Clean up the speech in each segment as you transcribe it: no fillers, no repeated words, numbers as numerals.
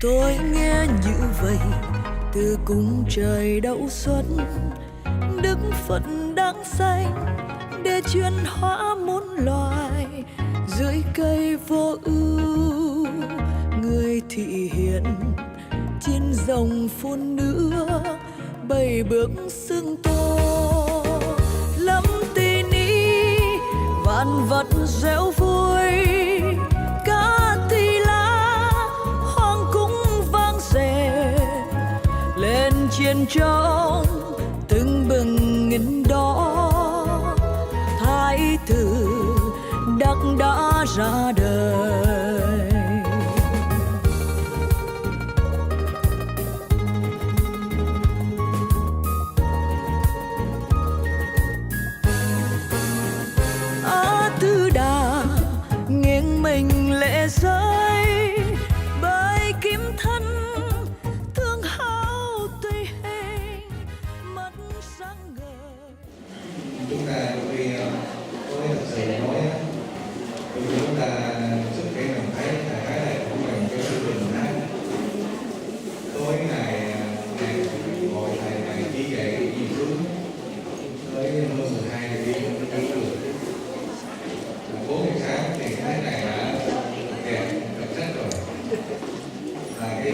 Tôi nghe như vậy từ cung trời đậu xuân, đức Phật đang xanh để chuyển hóa muôn loài. Dưới cây vô ưu người thị hiện, trên dòng phun nước bảy bước xưng tô. Lắm tin ý vạn vật reo vui, ca thì lá hoàng cung vang rền lên trên trong tưng bừng nghìn đó. Thái tử đắc đã ra đời. Tư đà nghiêng mình lệ rơi, bởi kim thân thương hao tùy hình mắt sáng ngời. Chúng ta khi có thật sự nói chúng ta xuất hiện mình thấy là cái này cũng là một cái sự bình an. Tối ngày hội thầy này chỉ kể gì xuống tới hơn 12 giờ đi cũng đã được. 4 giờ sáng thì cái này đã đẹp rất rất rồi. Và cái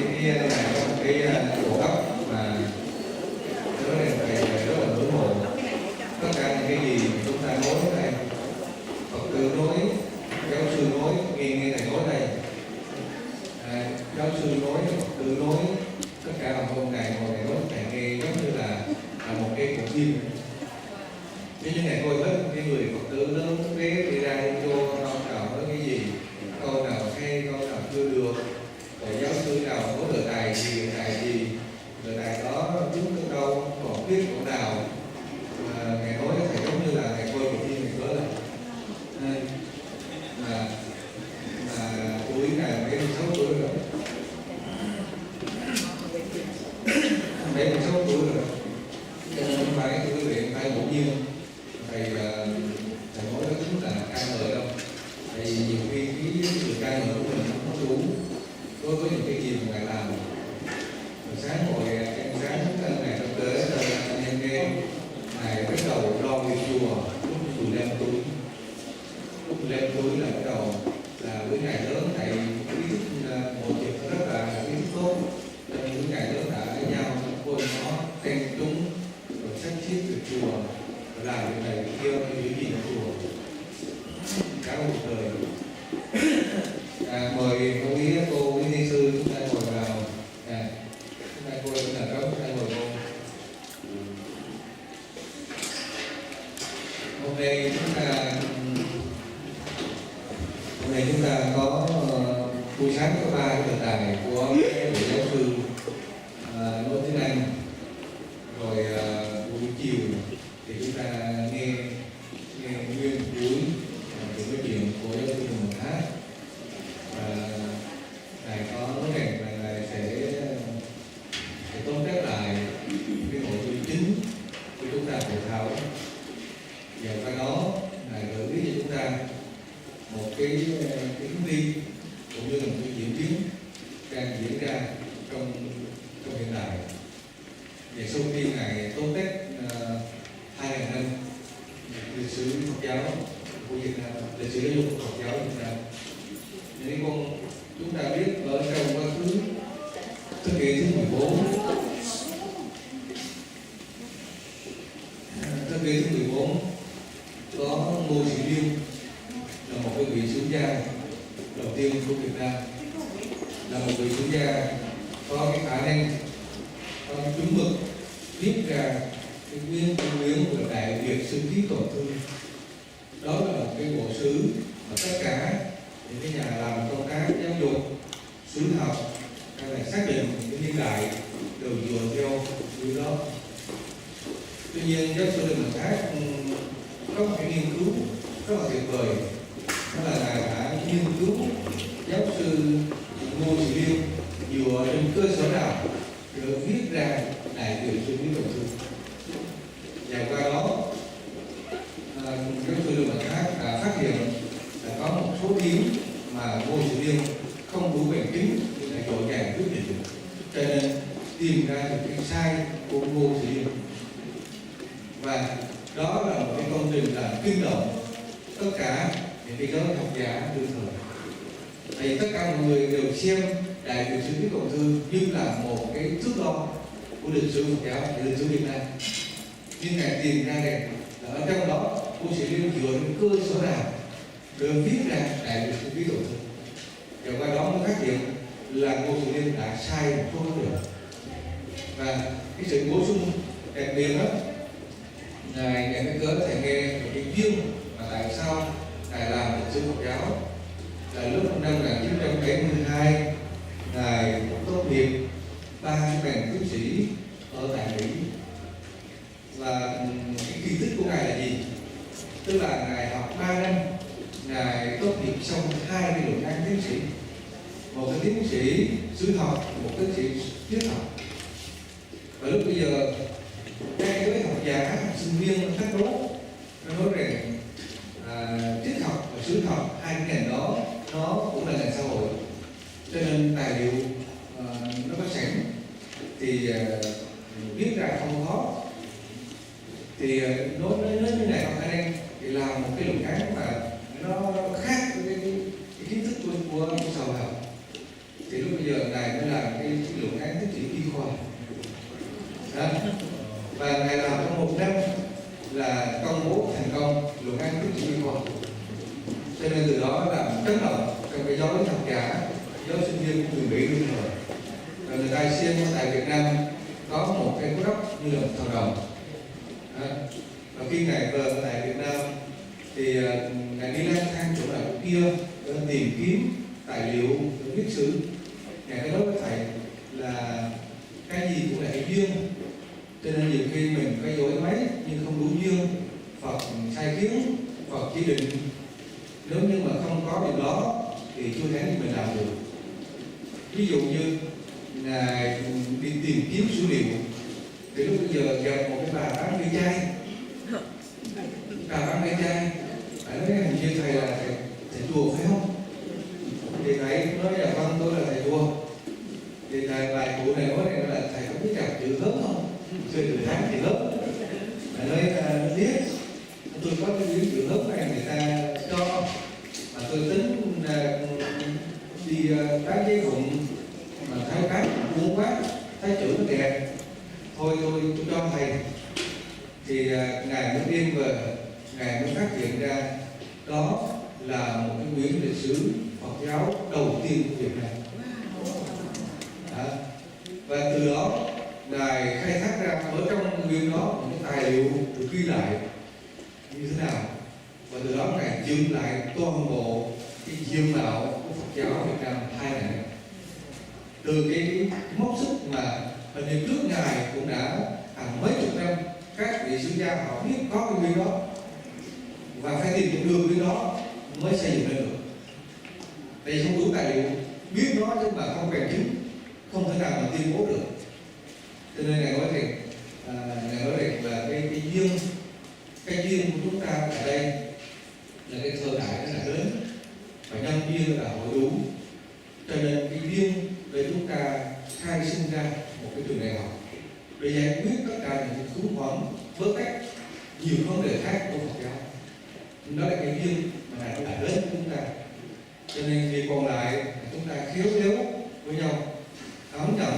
bộ óc mà nói là thầy rất là ngưỡng mộ. Tất cả những cái gì chúng ta nói ở đây, Phật tử nói, giáo sư nói, nghe thầy nói đây, giáo sư nói, Phật tử nói, tất cả ông hôm này ngồi thầy nói, thầy nghe giống như là một cái cuộc phim. Chứ như này coi hết cái người Phật tử lớn bé đi ra đi vô câu nào nói cái gì, câu nào hay, câu nào chưa được, rồi giáo sư nào có đề tài gì, đề tài đó đúng cái đâu, còn biết chỗ nào. Ngày nói thầy giống như là thầy coi một phim này cỡ là mà tuổi này 76 tuổi rồi, 76 tuổi rồi, cho nên không phải quý vị phải bỗng nhiên thầy nói đó chính là ca ngợi đâu. Tại vì nhiều khi cái sự ca ngợi của mình không đủ đối với những cái gì mà ngài làm. Sáng ngồi ăn sáng ngày tập tế anh em nghe ngài bắt đầu lo việc chùa lúc 15 tuổi. Lúc 15 tuổi là bắt đầu là với ngài lớn thầy ý thức một việc rất là ý thức tốt. Cho nên với ngài lớn đã với nhau cô nó khen chúng rồi sắp xếp việc chùa, rồi làm việc này việc kia giữ gìn chùa cả một đời. Mời cô quý ni sư chúng ta ngồi vào. Chúng ta cô là đó, chúng ta ngồi vô. Hôm nay chúng ta có buổi sáng có 3 cái đề tài của vị giáo sư nói tiếng Anh, rồi buổi chiều thì chúng ta nghe nguyên buổi cuộc nói chuyện của giáo sư Thát. Ngài có nói rằng là ngài sẽ tóm tắt lại cái nội dung chính của chúng ta hội thảo, và qua đó ngài gợi ý cho chúng ta một cái hướng đi cũng như là một cái diễn biến đang diễn ra trong hiện đại. Và sau khi ngài tóm tắt 2.000 năm lịch sử Phật giáo của Việt Nam, lịch sử giáo dục Phật giáo Việt Nam, những con chúng ta biết ở trong quá khứ thế kỷ thứ 14, thế kỷ thứ 14 có Ngô Sĩ Liên là một cái vị sử gia đầu tiên của Việt Nam, là một vị sử gia có cái khả năng, có cái chuẩn mực viết ra cái quyển của Đại Việt Sử Ký Toàn Thư. Đó là một cái bộ sử mà tất cả những cái nhà làm công tác giáo dục, sử học hay là xác định những cái niên đại đều dựa theo điều đó. Tuy nhiên giáo sư Đình Thát có một cái nghiên cứu rất là tuyệt vời, đó là ngài đã nghiên cứu giáo sư Ngô Sĩ Liên dựa trên cơ sở nào để viết ra Đại Việt Sử Ký Toàn Thư. Và qua đó giáo sư Đình Thát đã phát hiện là có một số điểm mà Ngô Sĩ Liên không đủ bằng chứng để dội vàng quyết định. và đó là một cái công trình làm kinh động tất cả những cái giới học giả đương thời. Thì tất cả mọi người đều xem Đại Việt Sử Viết Cộng Thư như là một cái thước đo của lịch sử Phật giáo và lịch sử Việt Nam. Nhưng Ngài tìm ra rằng là ở trong đó cô sẽ liên dựa đến cơ sở nào để viết ra Đại Việt Sử Viết Cộng Thư. Và qua đó mới phát hiện là cô Sĩ Liên đã sai một số vấn đề. Và cái sự bổ sung đặc biệt đó, Ngài mới cớ thầy nghe về cái duyên mà tại sao Ngài làm lịch sử Phật giáo. Là lúc năm 1972 Ngài tốt nghiệp 3 bằng tiến sĩ ở tại Mỹ. Và cái kỳ tích của Ngài là gì? Tức là Ngài học 3 năm, Ngài tốt nghiệp xong 2 cái luận án tiến sĩ, một cái tiến sĩ sử học, một tiến sĩ triết học. Và lúc bây giờ các giới học giả, sinh viên thách đố, nó nói rằng triết học và sử học, hai cái ngành đó nó cũng là ngành xã hội, cho nên tài liệu nó có sẵn thì viết ra không khó. Thì nói như này học anh em thì làm một cái luận án mà nó khác với cái kiến thức của xã hội học. Thì lúc bây giờ Ngài mới làm cái luận án tiến sĩ y khoa. Và Ngài làm trong 1 năm là công bố thành công luận án tiến sĩ y khoa. Cho nên từ đó làm chấn động trong cái giới học giả, giới sinh viên của người Mỹ đương thời. Và người ta xem tại Việt Nam có một cái gốc như là một thằng đồng. Và khi Ngài về tại Việt Nam thì Ngài đi lang thang chỗ nào kia để tìm kiếm tài liệu để viết sử. Ngài nói với thầy là cái gì cũng là cái duyên, cho nên nhiều khi mình có giỏi mấy nhưng không đủ duyên, Phật sai khiến, Phật chỉ định. Nếu như mà không có điều đó thì chưa thể mình làm được. Ví dụ như Ngài đi tìm kiếm số liệu thì lúc bây giờ gặp một cái bà bán ve chai. Bà bán ve chai, bà nói hình như thầy là thầy chùa phải không? Thì thầy nói là vâng, tôi là thầy chùa. Thì thầy bài cụ này nói là thầy không biết đọc chữ lớn không? Chơi từ tháng thì lớn. Thầy nói nó biết. Tôi có cái miếng chữ lớn này người ta cho, mà tôi tính đi bán giấy vụn mà thấy bán buồn quá, thấy chữ nó đẹp, thôi tôi cho thầy. Thì Ngài mới đem về, Ngài mới phát hiện ra đó là một cái quyển lịch sử Phật giáo đầu tiên của Việt Nam. Và từ đó Ngài khai thác ra ở trong quyển đó những tài liệu được ghi lại như thế nào, và từ đó Ngài dựng lại toàn bộ cái diện mạo của Phật giáo Việt Nam 2.000 năm. Từ cái mốc xích mà hình như trước Ngài cũng đã hàng mấy chục năm các vị sử gia họ biết có cái nguyên đó và phải tìm được đường cái đó mới xây dựng lên được. Tại vì không đủ tài liệu, biết nó chứ mà không bằng chứng, không thể nào mà tuyên bố được. Cho nên Ngài nói rằng là cái duyên của chúng ta ở đây là cái thời đại nó đã đến và nhân duyên là hội đủ. Cho nên cái duyên để chúng ta khai sinh ra một cái trường đại học để giải quyết tất cả những khủng hoảng, vớ tắc nhiều vấn đề khác của Phật giáo. Đó là cái duyên mà Ngài đã đến với chúng ta. Cho nên việc còn lại là chúng ta khéo léo với nhau, ấm chậm,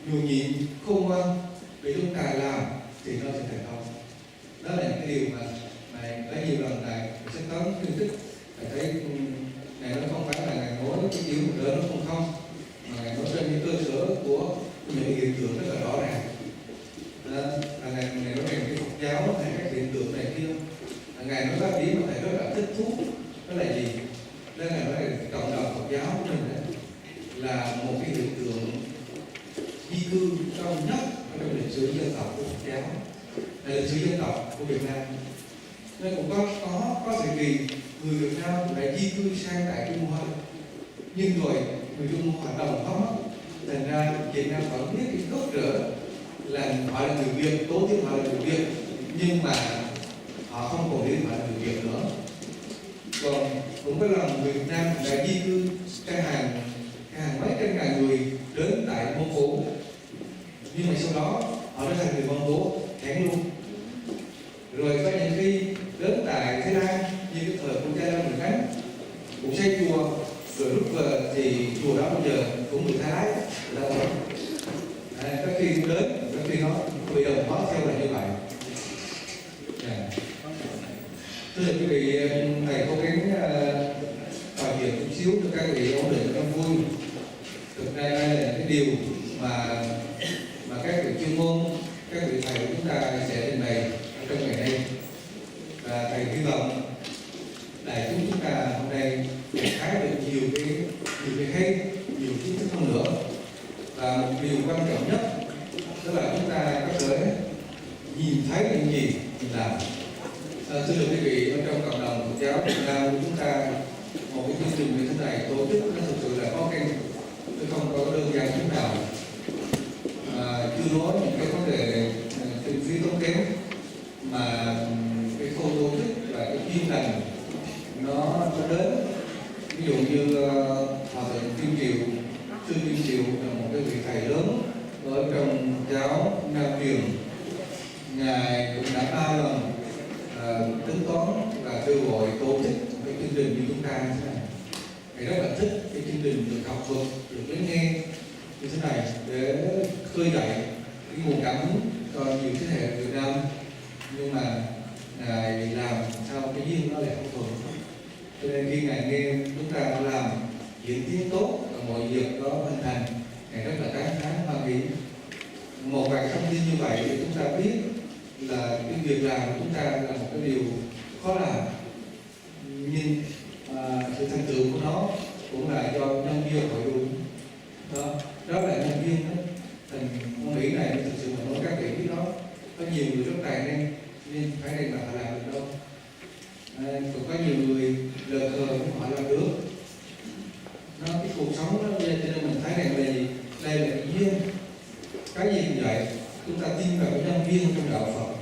nhường nhịn, khôn ngoan để chúng ta làm thì nó sẽ thành công. Đó là những cái điều mà đã nhiều lần Ngài sẽ có phân tích. Ngài thấy Ngài nó không phải là Ngài nói cái kiểu đỡ nó không, mà Ngài nói trên những cơ sở của những hiện tượng rất là rõ ràng. Ngài nói rằng cái Phật giáo hay các hiện tượng này kia, Ngài nói cái điểm mà Thầy rất là thích thú, đó là gì? Đó là Ngài nói là cộng đồng Phật giáo của mình là một cái hiện tượng di cư sâu nhất trong lịch sử dân tộc của Phật giáo, là lịch sử dân tộc của Việt Nam. Nên cũng có thời kỳ người Việt Nam cũng đã di cư sang tại Trung Hoa, nhưng rồi người Trung Hoa đồng hóa mất, thành ra Việt Nam vẫn biết cái gốc rễ là họ là người Việt, tố tiếng họ là người Việt, nhưng mà họ không còn biết họ là người Việt nữa. Còn cũng có lần người Việt Nam đã di cư cái hàng mấy trăm ngàn người đến tại Mông Cổ, nhưng mà sau đó họ đã thành người Mông Cổ hẳn luôn. đồng hóa theo là như vậy. Thưa quý vị, thầy cố gắng trò chuyện chút xíu cho các vị ổn định trong vui. Thực ra đây là cái điều mà các vị chuyên môn, các vị thầy của chúng ta sẽ trình bày trong ngày nay. Và thầy hy vọng đại chúng ta hôm nay khá được nhiều cái hay, nhiều kiến thức hơn nữa. Và một điều quan trọng nhất đó là chúng ta có thể nhìn thấy những gì mình làm. Thưa quý vị, ở trong cộng đồng Phật giáo Việt Nam của chúng ta, một cái chương trình như thế này tổ chức nó thực sự là khó khăn, chứ không có đơn giản chút nào. Chưa nói những cái vấn đề kinh phí tốn kém, mà cái khâu tổ chức và cái chuyên ngành nó đến. Ví dụ như Hòa thượng Kim Triều, sư Kim Triều là một cái vị thầy lớn ở trong giáo Nam truyền, ngài cũng đã 3 lần tính toán và kêu gọi tổ chức cái chương trình như chúng ta như thế này. Thầy rất là thích cái chương trình được học Phật, được lắng nghe như thế này để khơi dậy cái nguồn cảm hứng cho nhiều thế hệ Việt Nam. Nhưng mà ngài làm sao cái duyên nó lại không thuận, cho nên khi ngài nghe chúng ta làm diễn tiến tốt và mọi việc đó hình thành, ngài rất là tán thán hoan hỷ. Một vài thông tin như vậy thì chúng ta biết là cái việc làm của chúng ta là một cái điều khó làm, nhưng sự thành tựu của nó cũng là do nhân duyên hội đủ. Đó là nhân duyên đó. Thành con Mỹ này thực sự mà nói các vị biết đó, có nhiều người rất tài năng nhưng phải đây mà họ làm được đâu. Còn có nhiều người lờ khờ cũng họ làm được. Nó cái cuộc sống đó, cho nên mình thấy rằng là gì? Đây là cái duyên. Cái gì cũng vậy, chúng ta tin vào cái nhân duyên trong đạo Phật.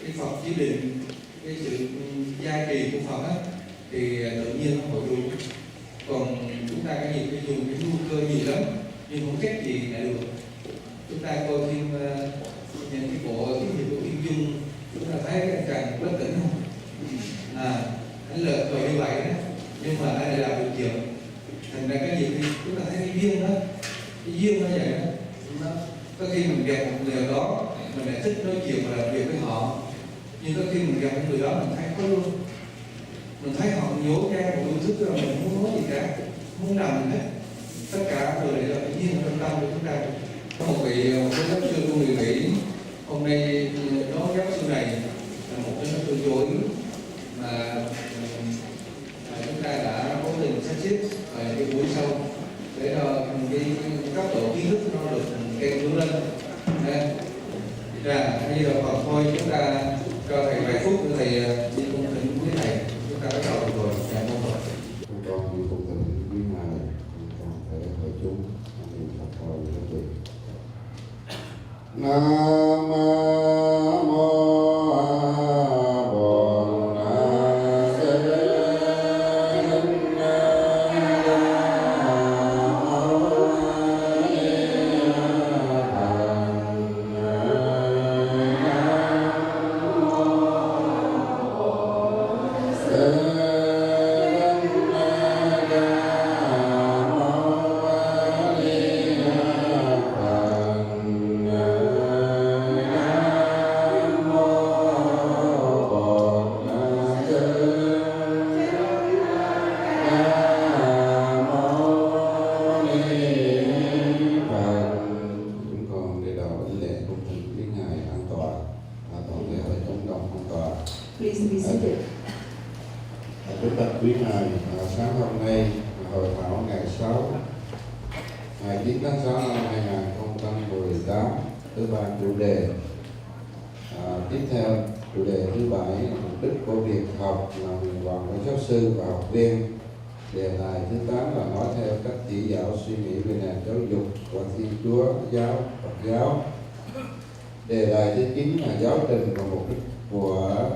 Cái Phật chỉ định cái sự gia trì của Phật á, thì tự nhiên nó hội đủ. Còn chúng ta có nhiều cái dùng cái nhu cơ nhiều lắm, nhưng không cách gì lại được. Chúng ta coi phim những cái bộ cái gì của Kim Dung, chúng ta thấy cái càng bất tỉnh không? Anh lợt rồi như vậy đó, nhưng mà ai lại làm được chuyện. Thành ra cái gì khi chúng ta thấy cái duyên đó vậy đó, nó có khi mình gặp một người đó mình lại thích nói chuyện và làm việc với họ, nhưng có khi mình gặp một người đó mình thấy có luôn, mình thấy họ nhổ ra một đôi thức rồi mình không muốn nói gì cả, không muốn làm gì hết. Tất cả đều là cái duyên trong tâm của chúng ta. Có một vị giáo sư của người Mỹ hôm nay nói giáo sư này là một cái từ chối mà chúng ta đã cố tình sắp xếp cái buổi sau để cho cái cấp độ kiến thức nó được kêu hướng lên. Bây giờ còn thôi chúng ta cho thầy vài phút để thầy đi cung thỉnh với thầy, chúng ta bắt đầu được rồi. Mong Phật. Con đi cung thỉnh với ngài, con phải hội chúng niệm Phật hồi các vị. Nam mô quý ngài. Sáng hôm nay hội thảo ngày 6 ngày 9 tháng 6 năm 2018, thứ ba chủ đề. Tiếp theo chủ đề thứ 7 là mục đích của việc học là nguyện vọng của giáo sư và học viên. Đề tài thứ 8 là nói theo cách chỉ đạo suy nghĩ về nền giáo dục của Thiên Chúa giáo, Phật giáo. Đề tài thứ 9 là giáo trình và mục đích của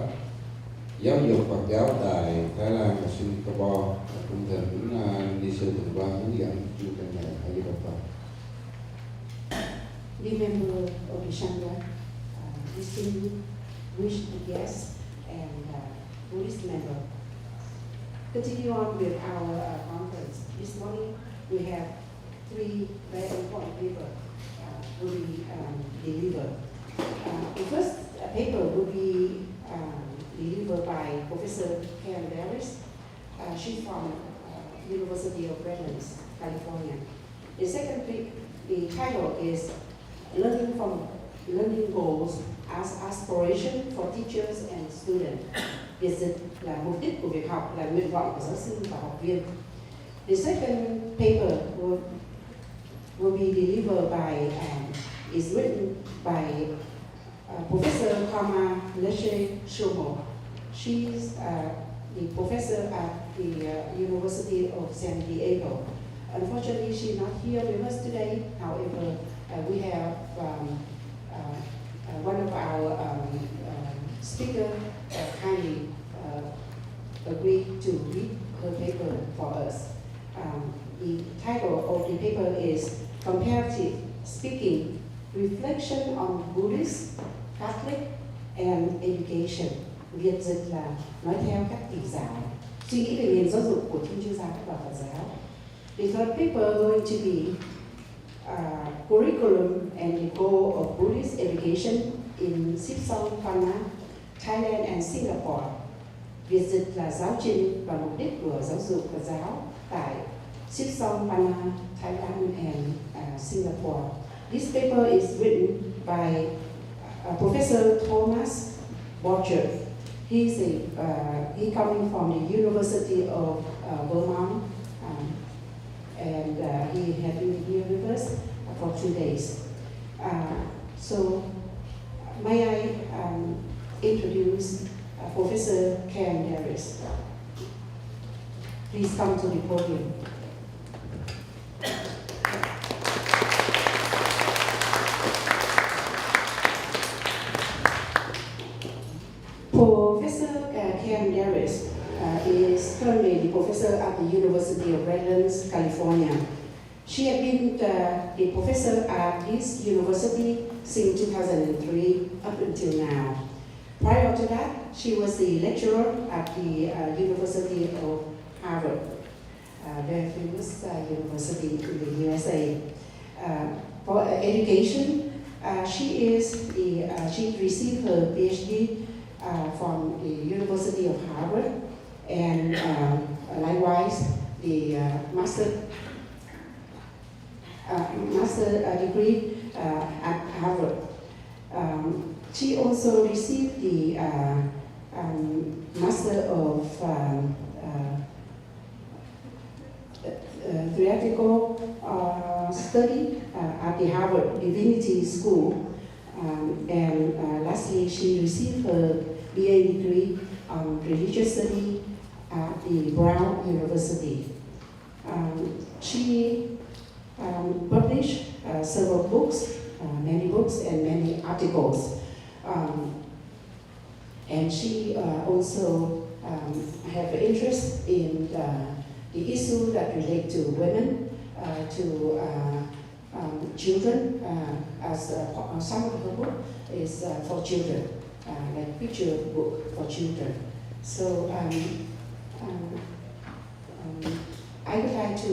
giáo dục Phật giáo tại Thái Lan và Singapore. Cũng thỉnh ni sư Thịnh Quang hướng dẫn chương trình này. A Di Đà Phật. Dear member of the Sangha, distinguished guests and Buddhist member, continue on with our conference. This morning we have three very important papers will be delivered. The first paper will be delivered by Professor Karen Darris. She's from University of Redlands, California. The second the title is Learning Goals as Aspiration for Teachers and Students. Việc dịch là mục đích của việc học, là nguyện vọng của giáo sư và học viên. The second paper will be delivered by, is written by Professor Karma Leche Shumo. She's the professor at the University of San Diego. Unfortunately, she's not here with us today. However, we have one of our speakers kindly agreed to read her paper for us. The title of the paper is Comparative Speaking, Reflection on Buddhist, Catholic, and Education. Việt dịch là nói theo các tỷ giáo, suy nghĩ về nền giáo dục của Thiên Chúa giáo và Phật giáo. The third paper going to be Curriculum and the Goal of Buddhist Education in Sipsong Phanna, Thailand and Singapore. Việt dịch là giáo trình và mục đích của giáo dục Phật giáo tại Sipsong Phanna, Thailand and Singapore. This paper is written by Professor Thomas Borcher. He coming from the University of Vermont, and he has been here with us for 2 days. So may I introduce Professor Karen Darris. Please come to the podium. Professor Karen Darris is currently the professor at the University of Redlands, California. She has been the professor at this university since 2003 up until now. Prior to that, she was the lecturer at the University of Harvard, a very famous university in the USA. For education, she received her PhD from the University of Harvard, and likewise the master degree at Harvard. She also received the Master of Theoretical Study at the Harvard Divinity School. And lastly, she received her BA degree on Religious Study at the Brown University. She published several books, many books and many articles. And she also have interest in the issue that relate to women, to children, as some of her book is for children, like picture book for children. So I would like to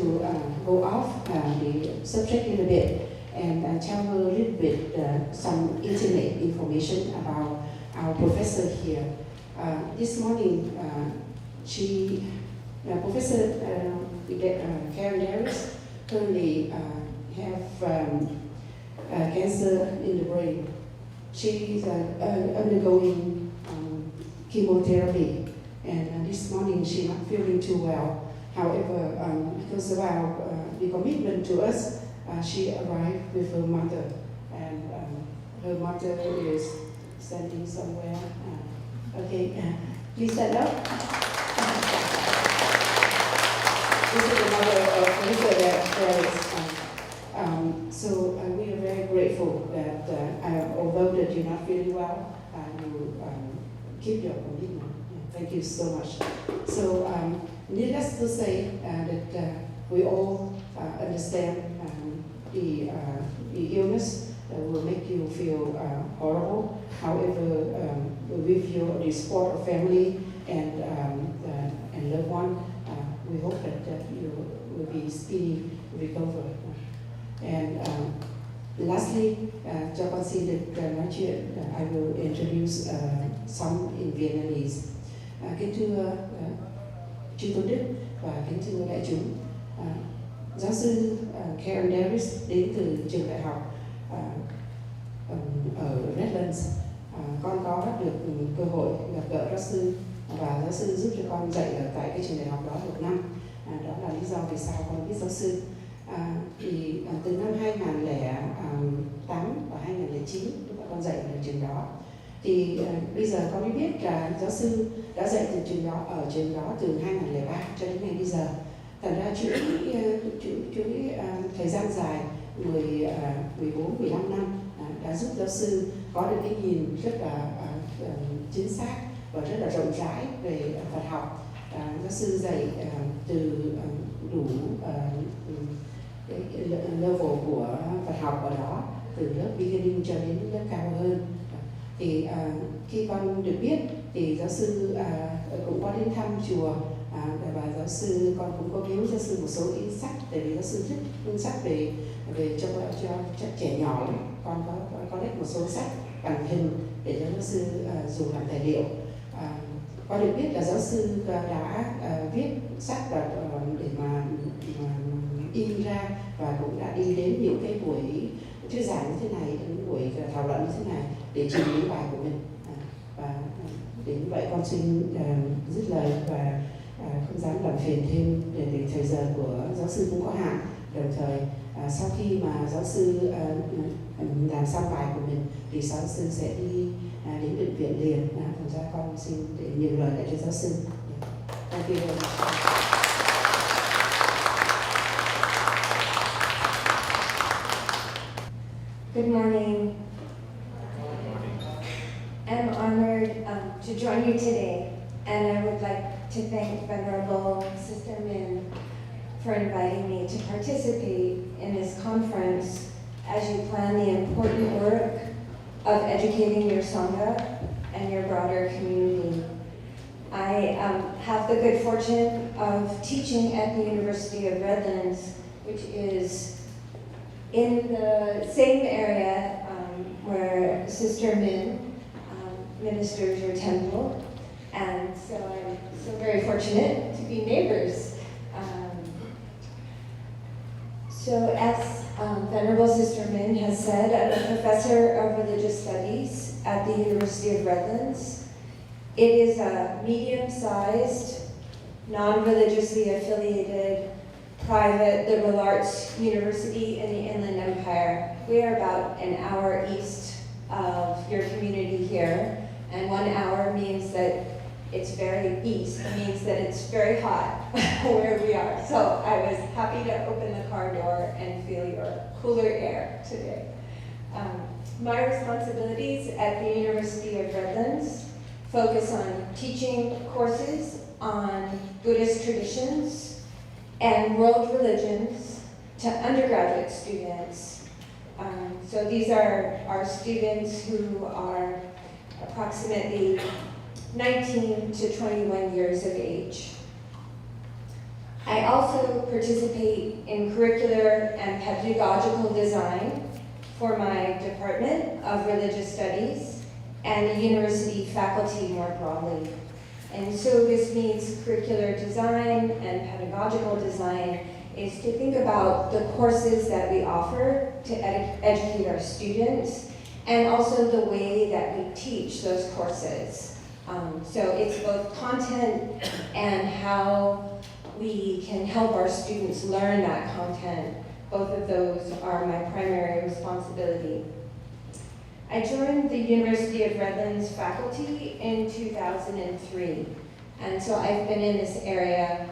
go off the subject a little bit and tell her a little bit some intimate information about our professor here. This morning, Professor Karen Darris currently have cancer in the brain. She's undergoing chemotherapy, and this morning she's not feeling too well. However, because of the commitment to us, she arrived with her mother, and her mother is standing somewhere. Okay, please stand up. This is the mother of Professor Darris. So we are very grateful that although that you're not feeling well, you keep your commitment. Thank you so much. So needless to say that we all understand the illness will make you feel horrible. However, with the support of family and loved one, we hope that you will be speedy recover. And Lastly, cho con xin được nói chuyện. I will introduce some in Vietnamese. Kính thưa chư tôn đức và kính thưa đại chúng, giáo sư Karen Davis đến từ trường đại học ở Redlands. Con có được cơ hội gặp gỡ giáo sư và giáo sư giúp cho con dạy ở tại cái trường đại học đó 1 năm. Đó là lý do vì sao con biết giáo sư. Từ năm 2008 và 2009 lúc con dạy ở trường đó, thì bây giờ con mới biết là giáo sư đã dạy từ trường đó ở trường đó từ 2003 cho đến ngày bây giờ. Thật ra chuỗi thời gian dài 14-15 năm đã giúp giáo sư có được cái nhìn rất là chính xác và rất là rộng rãi về Phật học. Giáo sư dạy từ đủ level của Phật học ở đó, từ lớp beginning cho đến lớp cao hơn. Thì khi con được biết thì giáo sư cũng có đến thăm chùa, và giáo sư con cũng có biếu giáo sư một số ít sách, tại vì giáo sư thích sách về cho trẻ nhỏ lắm. Con có lấy một số sách bằng hình để cho giáo sư dùng làm tài liệu. Con được biết là giáo sư đã viết sách và để mà in ra, và cũng đã đi đến những cái buổi thuyết giảng như thế này, những buổi thảo luận như thế này để trình những bài của mình. Và đến vậy con xin dứt lời và không dám làm phiền thêm, để thời giờ của giáo sư cũng có hạn. Đồng thời sau khi mà giáo sư làm xong bài của mình thì giáo sư sẽ đi đến bệnh viện liền. Thành ra con xin để nhường lời lại cho giáo sư. Thank you very much. Good morning. I'm honored to join you today, and I would like to thank Venerable Sister Min for inviting me to participate in this conference as you plan the important work of educating your Sangha and your broader community. I have the good fortune of teaching at the University of Redlands, which is in the same area where Sister Min ministers your temple, and so I'm so very fortunate to be neighbors. So as Venerable Sister Min has said, I'm a professor of religious studies at the University of Redlands. It is a medium-sized, non-religiously affiliated, private liberal arts university in the Inland Empire. We are about an hour east of your community here, and 1 hour means that it's very east. It means that it's very hot where we are. So I was happy to open the car door and feel your cooler air today. My responsibilities at the University of Redlands focus on teaching courses on Buddhist traditions and world religions to undergraduate students. So these are our students who are approximately 19 to 21 years of age. I also participate in curricular and pedagogical design for my Department of Religious Studies and the university faculty more broadly. And so this means curricular design and pedagogical design is to think about the courses that we offer to educate our students, and also the way that we teach those courses. So it's both content and how we can help our students learn that content. Both of those are my primary responsibility. I joined the University of Redlands faculty in 2003, and so I've been in this area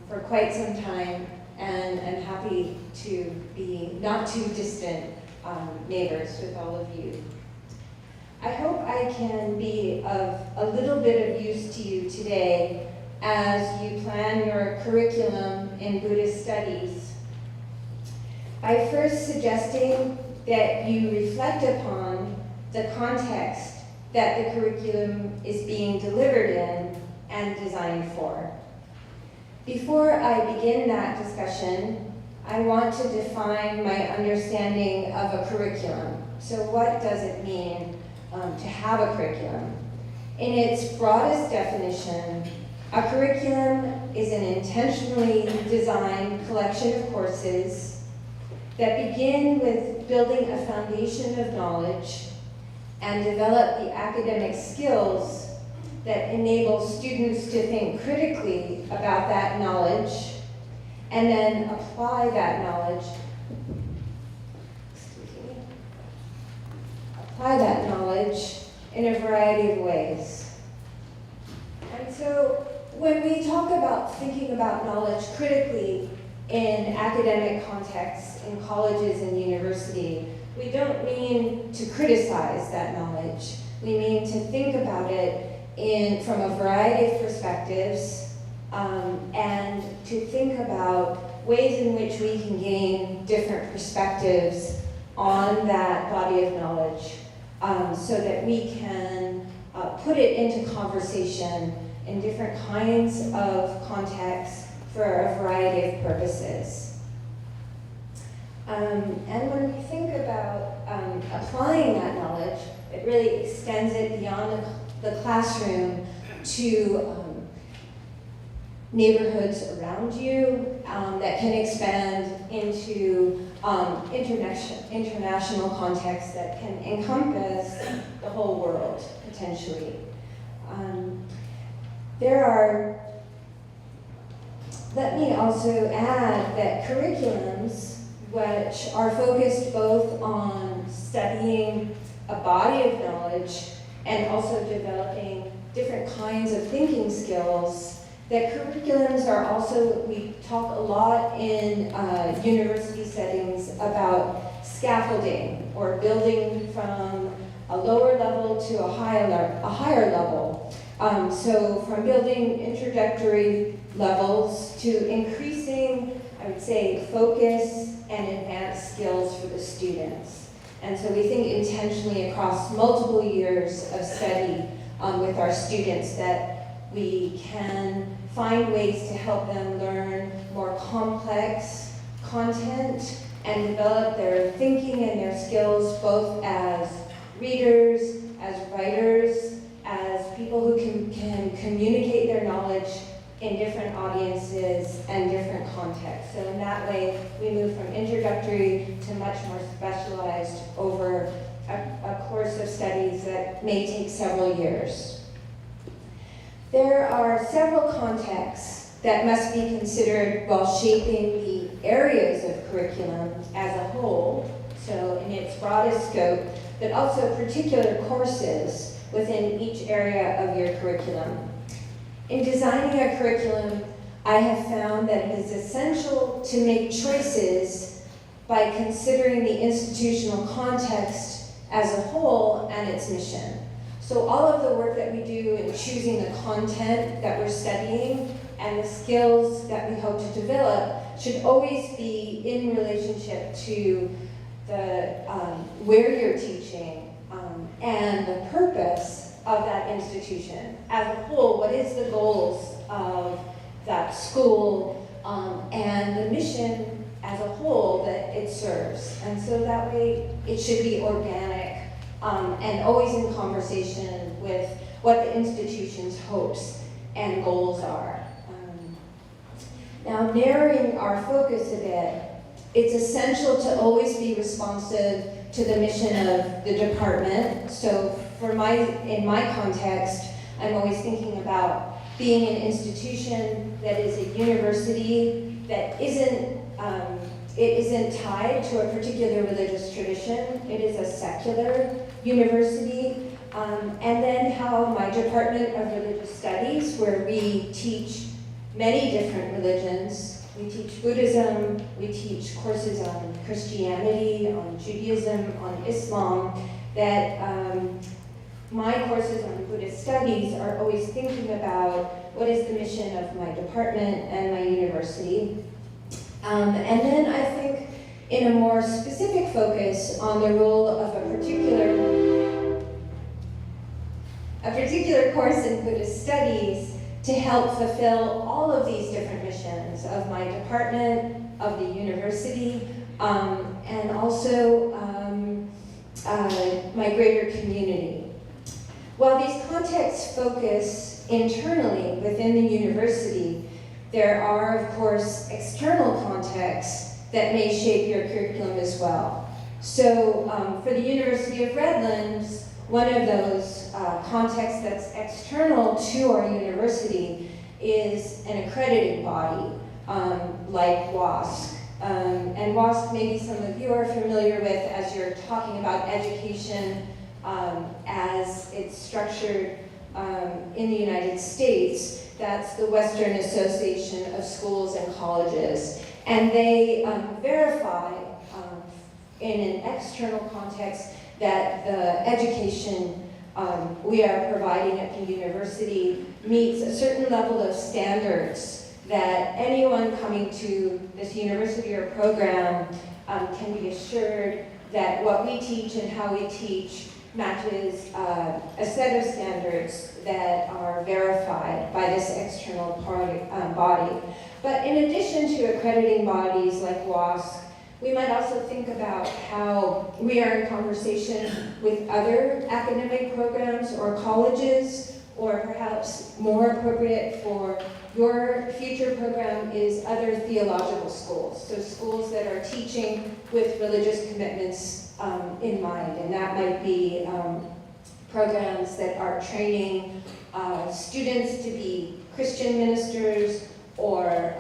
for quite some time, and I'm happy to be not too distant neighbors with all of you. I hope I can be of a little bit of use to you today as you plan your curriculum in Buddhist studies, by first suggesting that you reflect upon the context that the curriculum is being delivered in and designed for. Before I begin that discussion, I want to define my understanding of a curriculum. So what does it mean to have a curriculum? In its broadest definition, a curriculum is an intentionally designed collection of courses that begin with building a foundation of knowledge and develop the academic skills that enable students to think critically about that knowledge and then apply that knowledge, in a variety of ways. And so when we talk about thinking about knowledge critically in academic contexts, in colleges and university, we don't mean to criticize that knowledge. We mean to think about it from a variety of perspectives, and to think about ways in which we can gain different perspectives on that body of knowledge, so that we can put it into conversation in different kinds of contexts for a variety of purposes. And when we think about applying that knowledge, it really extends it beyond the classroom to neighborhoods around you, that can expand into international contexts that can encompass the whole world, potentially. Let me also add that curriculums, which are focused both on studying a body of knowledge and also developing different kinds of thinking skills, that curriculums are also, we talk a lot in university settings about scaffolding, or building from a lower level to a higher level. So from building introductory levels to increasing, I would say, focus and advanced skills for the students. And so we think intentionally across multiple years of study with our students that we can find ways to help them learn more complex content and develop their thinking and their skills both as readers, as writers, as people who can communicate their knowledge in different audiences and different contexts. So in that way, we move from introductory to much more specialized over a course of studies that may take several years. There are several contexts that must be considered while shaping the areas of curriculum as a whole, so in its broadest scope, but also particular courses within each area of your curriculum. In designing a curriculum, I have found that it is essential to make choices by considering the institutional context as a whole and its mission. So all of the work that we do in choosing the content that we're studying and the skills that we hope to develop should always be in relationship to the where you're teaching and the purpose of that institution. As a whole, what is the goals of that school and the mission as a whole that it serves. And so that way it should be organic and always in conversation with what the institution's hopes and goals are. Now, narrowing our focus a bit, it's essential to always be responsive to the mission of the department. So in my context, I'm always thinking about being an institution that is a university that it isn't tied to a particular religious tradition. It is a secular university. And then how my Department of Religious Studies, where we teach many different religions. We teach Buddhism, we teach courses on Christianity, on Judaism, on Islam, that my courses on Buddhist studies are always thinking about what is the mission of my department and my university. And then I think in a more specific focus on the role of a particular course in Buddhist studies to help fulfill all of these different missions of my department of the university, and also my greater community. While these contexts focus internally within the university, there are, of course, external contexts that may shape your curriculum as well. So for the University of Redlands, one of those contexts that's external to our university is an accrediting body, like WASC. And WASC, maybe some of you are familiar with as you're talking about education as it's structured in the United States. That's the Western Association of Schools and Colleges. And they verify in an external context that the education we are providing at the university meets a certain level of standards that anyone coming to this university or program can be assured that what we teach and how we teach matches a set of standards that are verified by this external body. But in addition to accrediting bodies like WASC, we might also think about how we are in conversation with other academic programs or colleges, or perhaps more appropriate for your future program is other theological schools. So schools that are teaching with religious commitments in mind, and that might be programs that are training students to be Christian ministers, or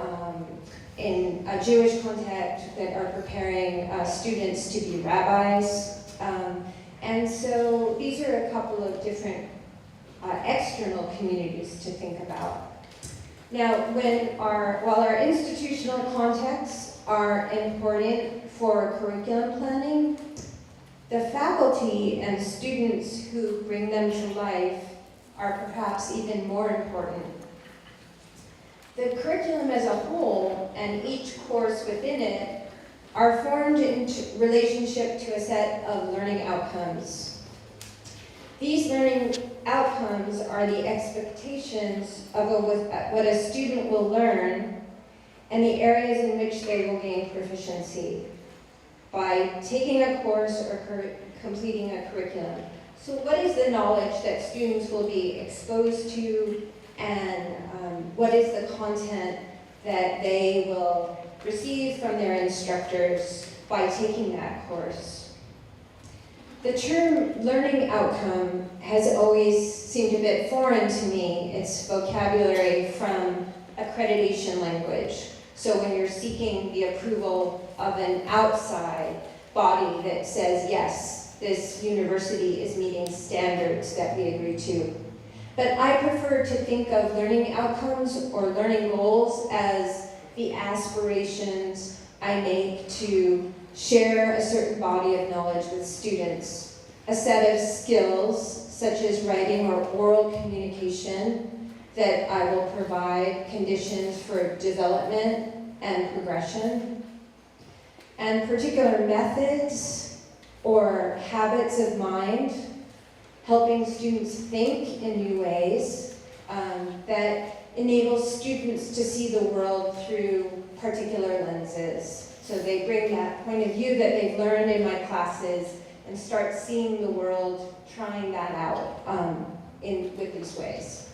in a Jewish context that are preparing students to be rabbis. And so these are a couple of different external communities to think about. Now, while our institutional contexts are important for curriculum planning, the faculty and students who bring them to life are perhaps even more important. The curriculum as a whole and each course within it are formed in relationship to a set of learning outcomes. These learning outcomes are the expectations of what a student will learn and the areas in which they will gain proficiency by taking a course or completing a curriculum. So what is the knowledge that students will be exposed to, and what is the content that they will receive from their instructors by taking that course? The term learning outcome has always seemed a bit foreign to me. It's vocabulary from accreditation language. So when you're seeking the approval of an outside body that says, yes, this university is meeting standards that we agree to. But I prefer to think of learning outcomes or learning goals as the aspirations I make to share a certain body of knowledge with students, a set of skills such as writing or oral communication that I will provide conditions for development and progression, and particular methods or habits of mind, helping students think in new ways that enable students to see the world through particular lenses. So they bring that point of view that they've learned in my classes and start seeing the world, trying that out with these ways.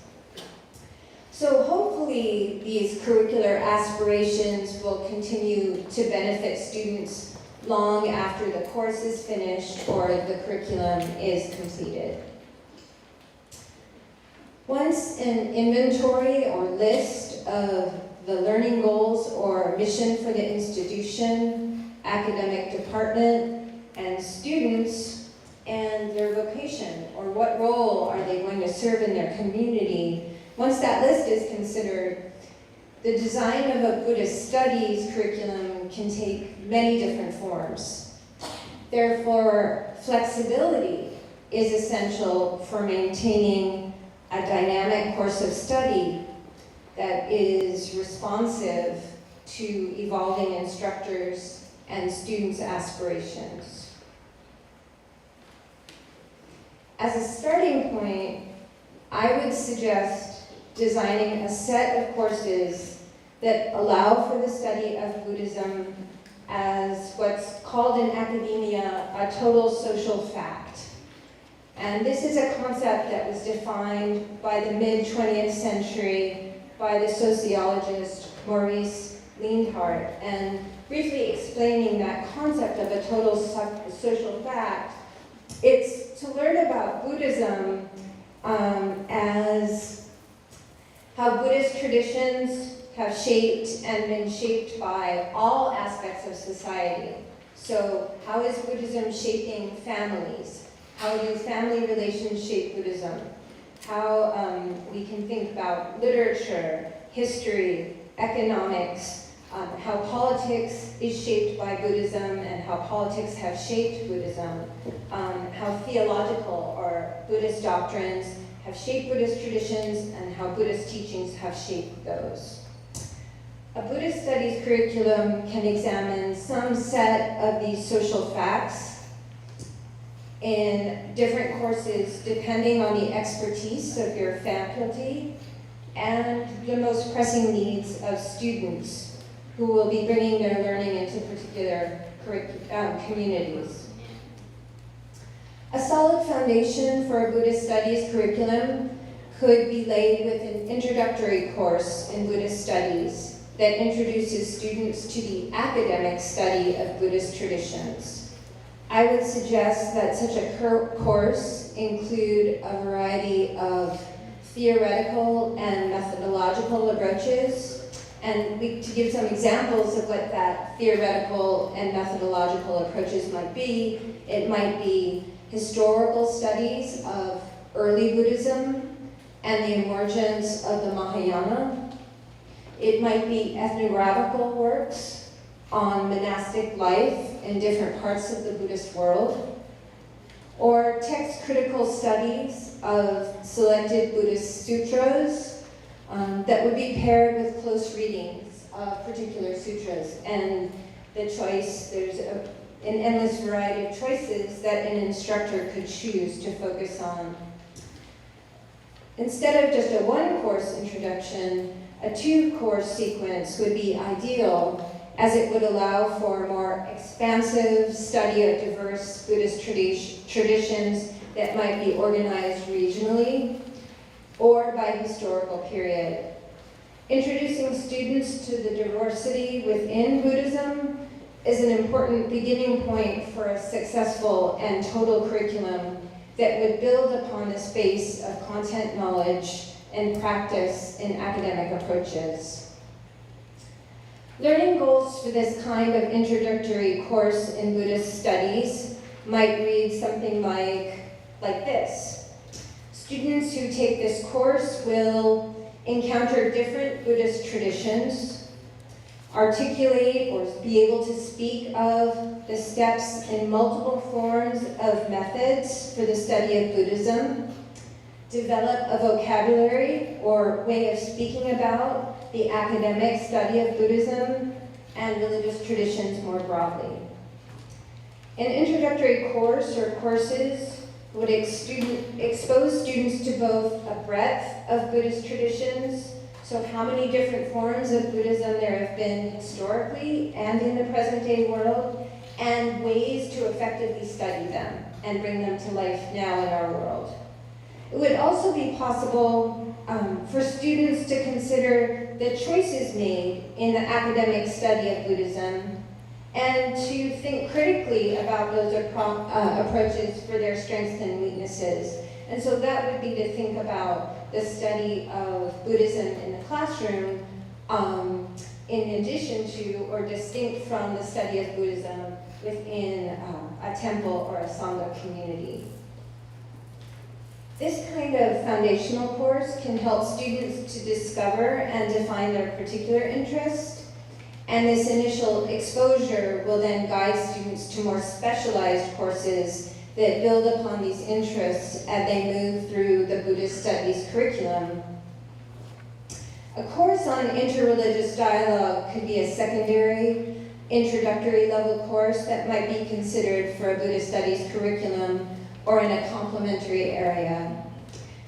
So hopefully these curricular aspirations will continue to benefit students long after the course is finished or the curriculum is completed. Once an inventory or list of the learning goals or mission for the institution, academic department, and students, and their vocation, or what role are they going to serve in their community, once that list is considered, the design of a Buddhist studies curriculum can take many different forms. Therefore, flexibility is essential for maintaining a dynamic course of study that is responsive to evolving instructors and students' aspirations. As a starting point, I would suggest designing a set of courses that allow for the study of Buddhism as what's called in academia a total social fact. And this is a concept that was defined by the mid-20th century by the sociologist Maurice Lindhart. And briefly explaining that concept of a total social fact, it's to learn about Buddhism as how Buddhist traditions have shaped and been shaped by all aspects of society. So how is Buddhism shaping families? How do family relations shape Buddhism? How we can think about literature, history, economics, how politics is shaped by Buddhism and how politics have shaped Buddhism, how theological or Buddhist doctrines have shaped Buddhist traditions and how Buddhist teachings have shaped those. A Buddhist studies curriculum can examine some set of these social facts in different courses depending on the expertise of your faculty and the most pressing needs of students who will be bringing their learning into particular communities. A solid foundation for a Buddhist studies curriculum could be laid with an introductory course in Buddhist studies that introduces students to the academic study of Buddhist traditions. I would suggest that such a course include a variety of theoretical and methodological approaches. And to give some examples of what that theoretical and methodological approaches might be, it might be historical studies of early Buddhism and the emergence of the Mahayana. It might be ethnographical works on monastic life in different parts of the Buddhist world, or text-critical studies of selected Buddhist sutras that would be paired with close readings of particular sutras. And the choice, there's an endless variety of choices that an instructor could choose to focus on. Instead of just a one-course introduction, a two-course sequence would be ideal, as it would allow for a more expansive study of diverse Buddhist traditions that might be organized regionally or by historical period. Introducing students to the diversity within Buddhism is an important beginning point for a successful and total curriculum that would build upon this base of content knowledge and practice in academic approaches. Learning goals for this kind of introductory course in Buddhist studies might read something like this. Students who take this course will encounter different Buddhist traditions, articulate or be able to speak of the steps in multiple forms of methods for the study of Buddhism, develop a vocabulary or way of speaking about the academic study of Buddhism and religious traditions more broadly. An introductory course or courses would expose students to both a breadth of Buddhist traditions, so how many different forms of Buddhism there have been historically and in the present day world, and ways to effectively study them and bring them to life now in our world. It would also be possible for students to consider the choices made in the academic study of Buddhism and to think critically about those approaches for their strengths and weaknesses. And so that would be to think about the study of Buddhism in the classroom in addition to or distinct from the study of Buddhism within a temple or a Sangha community. This kind of foundational course can help students to discover and define their particular interest, and this initial exposure will then guide students to more specialized courses that build upon these interests as they move through the Buddhist studies curriculum. A course on interreligious dialogue could be a secondary, introductory level course that might be considered for a Buddhist studies curriculum or in a complementary area.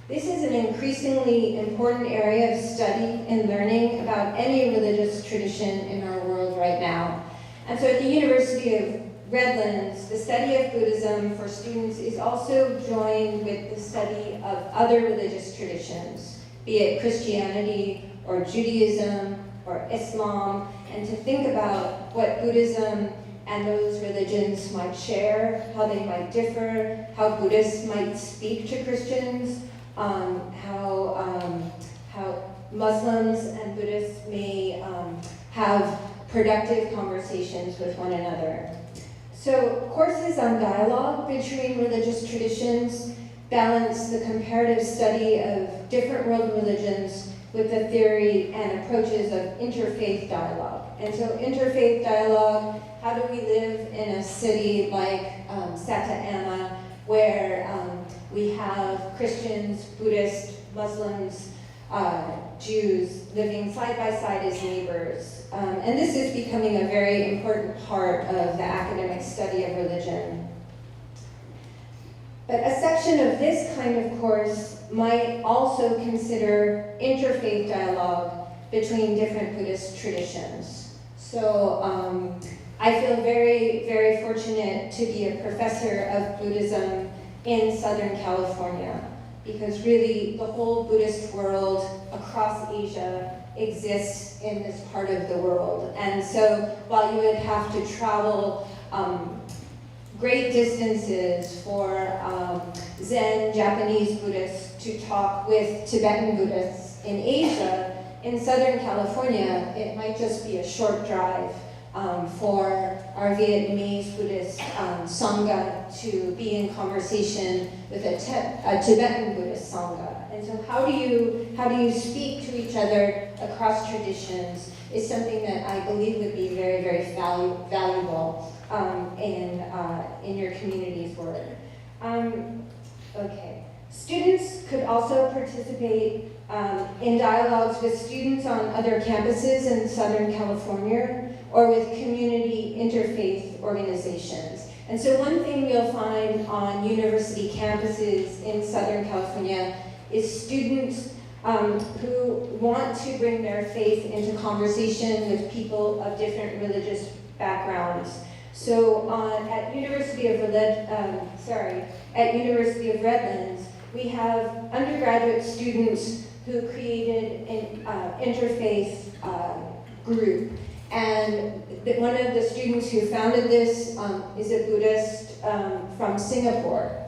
This is an increasingly important area of study and learning about any religious tradition in our world right now. And so at the University of Redlands, the study of Buddhism for students is also joined with the study of other religious traditions, be it Christianity or Judaism or Islam, and to think about what Buddhism and those religions might share, how they might differ, how Buddhists might speak to Christians, how Muslims and Buddhists may have productive conversations with one another. So courses on dialogue between religious traditions balance the comparative study of different world religions with the theory and approaches of interfaith dialogue. And so interfaith dialogue, how do we live in a city like Santa Ana, where we have Christians, Buddhists, Muslims, Jews living side by side as neighbors. And this is becoming a very important part of the academic study of religion. But a section of this kind of course might also consider interfaith dialogue between different Buddhist traditions. So I feel very, very fortunate to be a professor of Buddhism in Southern California, because really the whole Buddhist world across Asia exists in this part of the world. And so while you would have to travel great distances for Zen Japanese Buddhists to talk with Tibetan Buddhists in Asia, in Southern California, it might just be a short drive for our Vietnamese Buddhist Sangha to be in conversation with a Tibetan Buddhist Sangha. And so how do you speak to each other across traditions is something that I believe would be very, very valuable in your community's work. Okay. Students could also participate in dialogues with students on other campuses in Southern California or with community interfaith organizations. And so one thing you'll find on university campuses in Southern California is students who want to bring their faith into conversation with people of different religious backgrounds. So at University of Redlands, we have undergraduate students who created an interfaith group. And one of the students who founded this is a Buddhist from Singapore.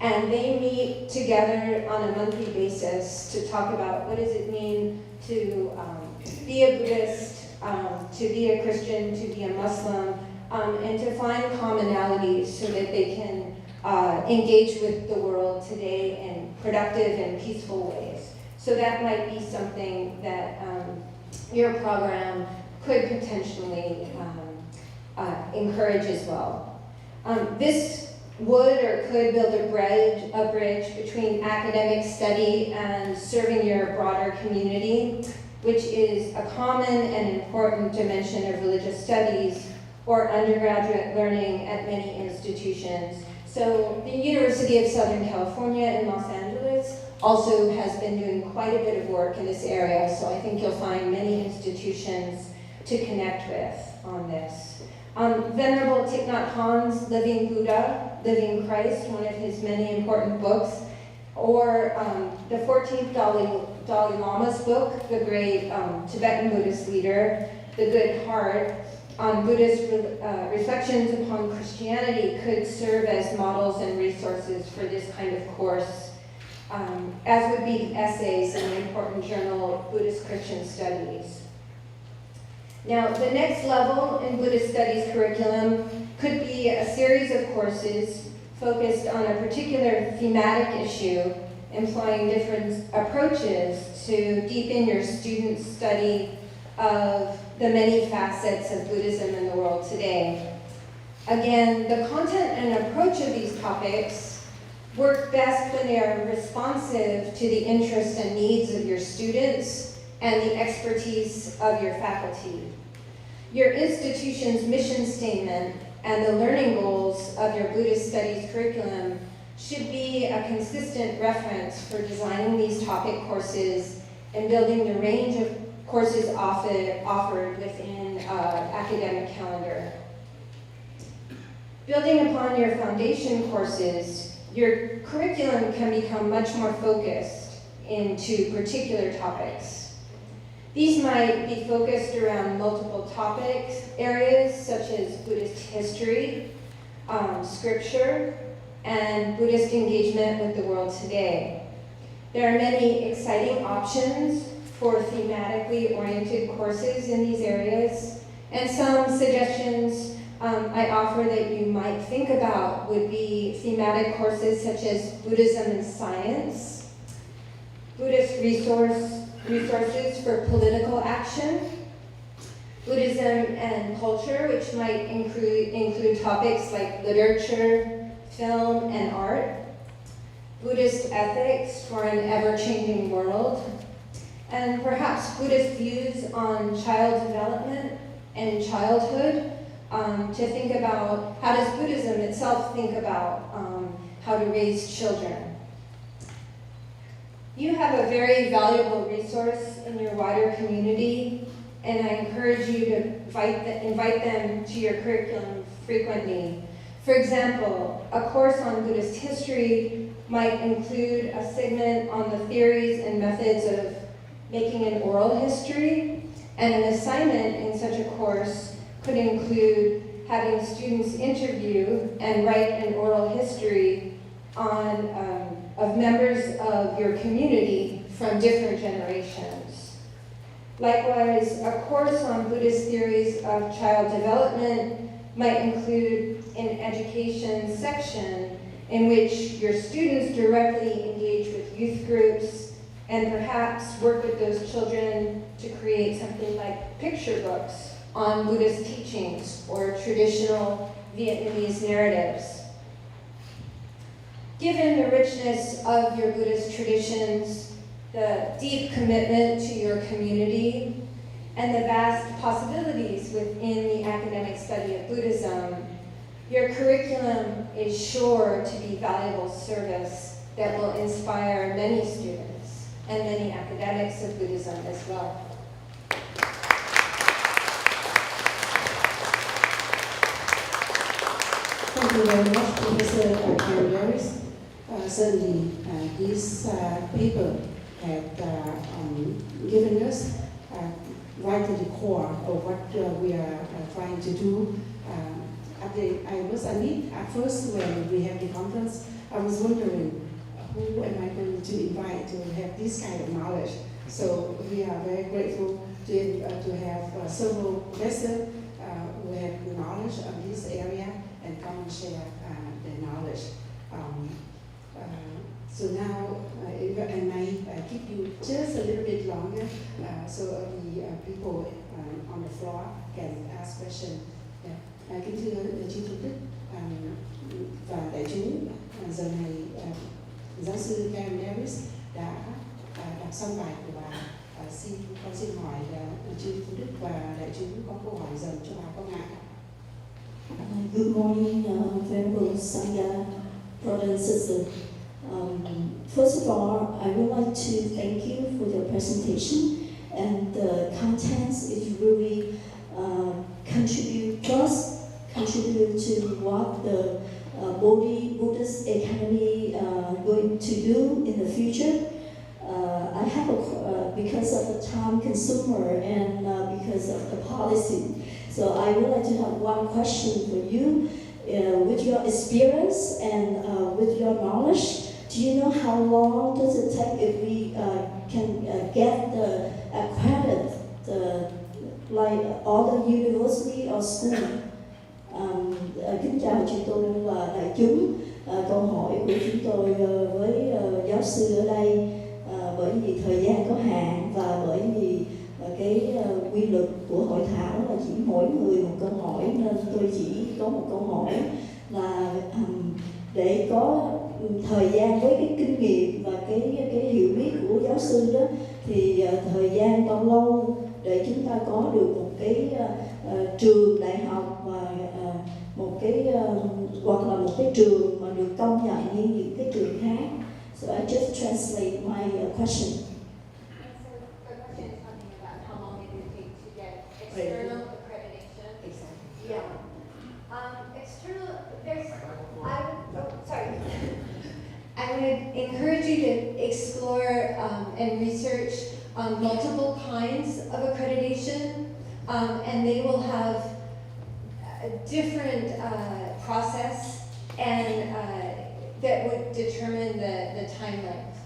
And they meet together on a monthly basis to talk about what does it mean to be a Buddhist, to be a Christian, to be a Muslim, and to find commonalities so that they can engage with the world today in productive and peaceful ways. So that might be something that your program could potentially encourage as well. This would or could build a bridge between academic study and serving your broader community, which is a common and important dimension of religious studies or undergraduate learning at many institutions. So the University of Southern California in Los Angeles also has been doing quite a bit of work in this area, so I think you'll find many institutions to connect with on this. Venerable Thich Nhat Hanh's Living Buddha, Living Christ, one of his many important books, or the 14th Dalai Lama's book, the great Tibetan Buddhist leader, The Good Heart, on Buddhist reflections upon Christianity could serve as models and resources for this kind of course, as would be essays in the important journal Buddhist Christian Studies. Now, the next level in Buddhist Studies curriculum could be a series of courses focused on a particular thematic issue, employing different approaches to deepen your students' study of the many facets of Buddhism in the world today. Again, the content and approach of these topics work best when they are responsive to the interests and needs of your students and the expertise of your faculty. Your institution's mission statement and the learning goals of your Buddhist studies curriculum should be a consistent reference for designing these topic courses and building the range of courses offered within academic calendar. Building upon your foundation courses, your curriculum can become much more focused into particular topics. These might be focused around multiple topics, areas such as Buddhist history, scripture, and Buddhist engagement with the world today. There are many exciting options for thematically oriented courses in these areas, and some suggestions I offer that you might think about would be thematic courses such as Buddhism and Science, Buddhist resources for political action, Buddhism and culture, which might include topics like literature, film, and art, Buddhist ethics for an ever-changing world, and perhaps Buddhist views on child development and childhood, to think about how does Buddhism itself think about how to raise children. You have a very valuable resource in your wider community, and I encourage you to invite them to your curriculum frequently. For example, a course on Buddhist history might include a segment on the theories and methods of making an oral history, and an assignment in such a course could include having students interview and write an oral history of members of your community from different generations. Likewise, a course on Buddhist theories of child development might include an education section in which your students directly engage with youth groups and perhaps work with those children to create something like picture books on Buddhist teachings or traditional Vietnamese narratives. Given the richness of your Buddhist traditions, the deep commitment to your community, and the vast possibilities within the academic study of Buddhism, your curriculum is sure to be valuable service that will inspire many students and many academics of Buddhism as well. Thank you very much, Professor Harris. Certainly, this paper had given us right to the core of what we are trying to do. I must admit, at first when we had the conference, I was wondering who am I going to invite to have this kind of knowledge. So we are very grateful to have several professors who have knowledge of this area and come and share their knowledge. So now, I might keep you just a little bit longer so the people on the floor can ask questions. Kính thưa chư Thủ Đức và đại chúng, giờ này giáo sư Karen Davis đã đọc xong bài của bà. Con xin hỏi chư Thủ Đức và đại chúng có câu hỏi dần cho bà không ạ? Good morning, Venerable Sangha, brother and sister. First of all, I would like to thank you for your presentation, and the contents is really contribute to what the Buddhist Academy going to do in the future. I have because of the time consumer and because of the policy. So I would like to have one question for you. With your experience and with your knowledge, do you know how long does it take if we can get the accredited, like all the university or school? Kính chào chị tôi và đại chúng. Câu hỏi của chúng tôi với giáo sư ở đây, bởi vì thời gian có hạn và bởi vì cái quy luật của hội thảo là chỉ mỗi người một câu hỏi, nên tôi chỉ có một câu hỏi là để có thời gian với cái kinh nghiệm và cái hiểu biết của giáo sư đó, thì thời gian bao lâu để chúng ta có được một cái trường đại học và một cái hoặc là một cái trường mà được công nhận như những cái trường khác. So I just translate my question. And so the question is talking about how long it would take to get external accreditation. Exactly. Yeah. External, sorry. I would encourage you to explore and research multiple kinds of accreditation, and they will have a different process and that would determine the time length.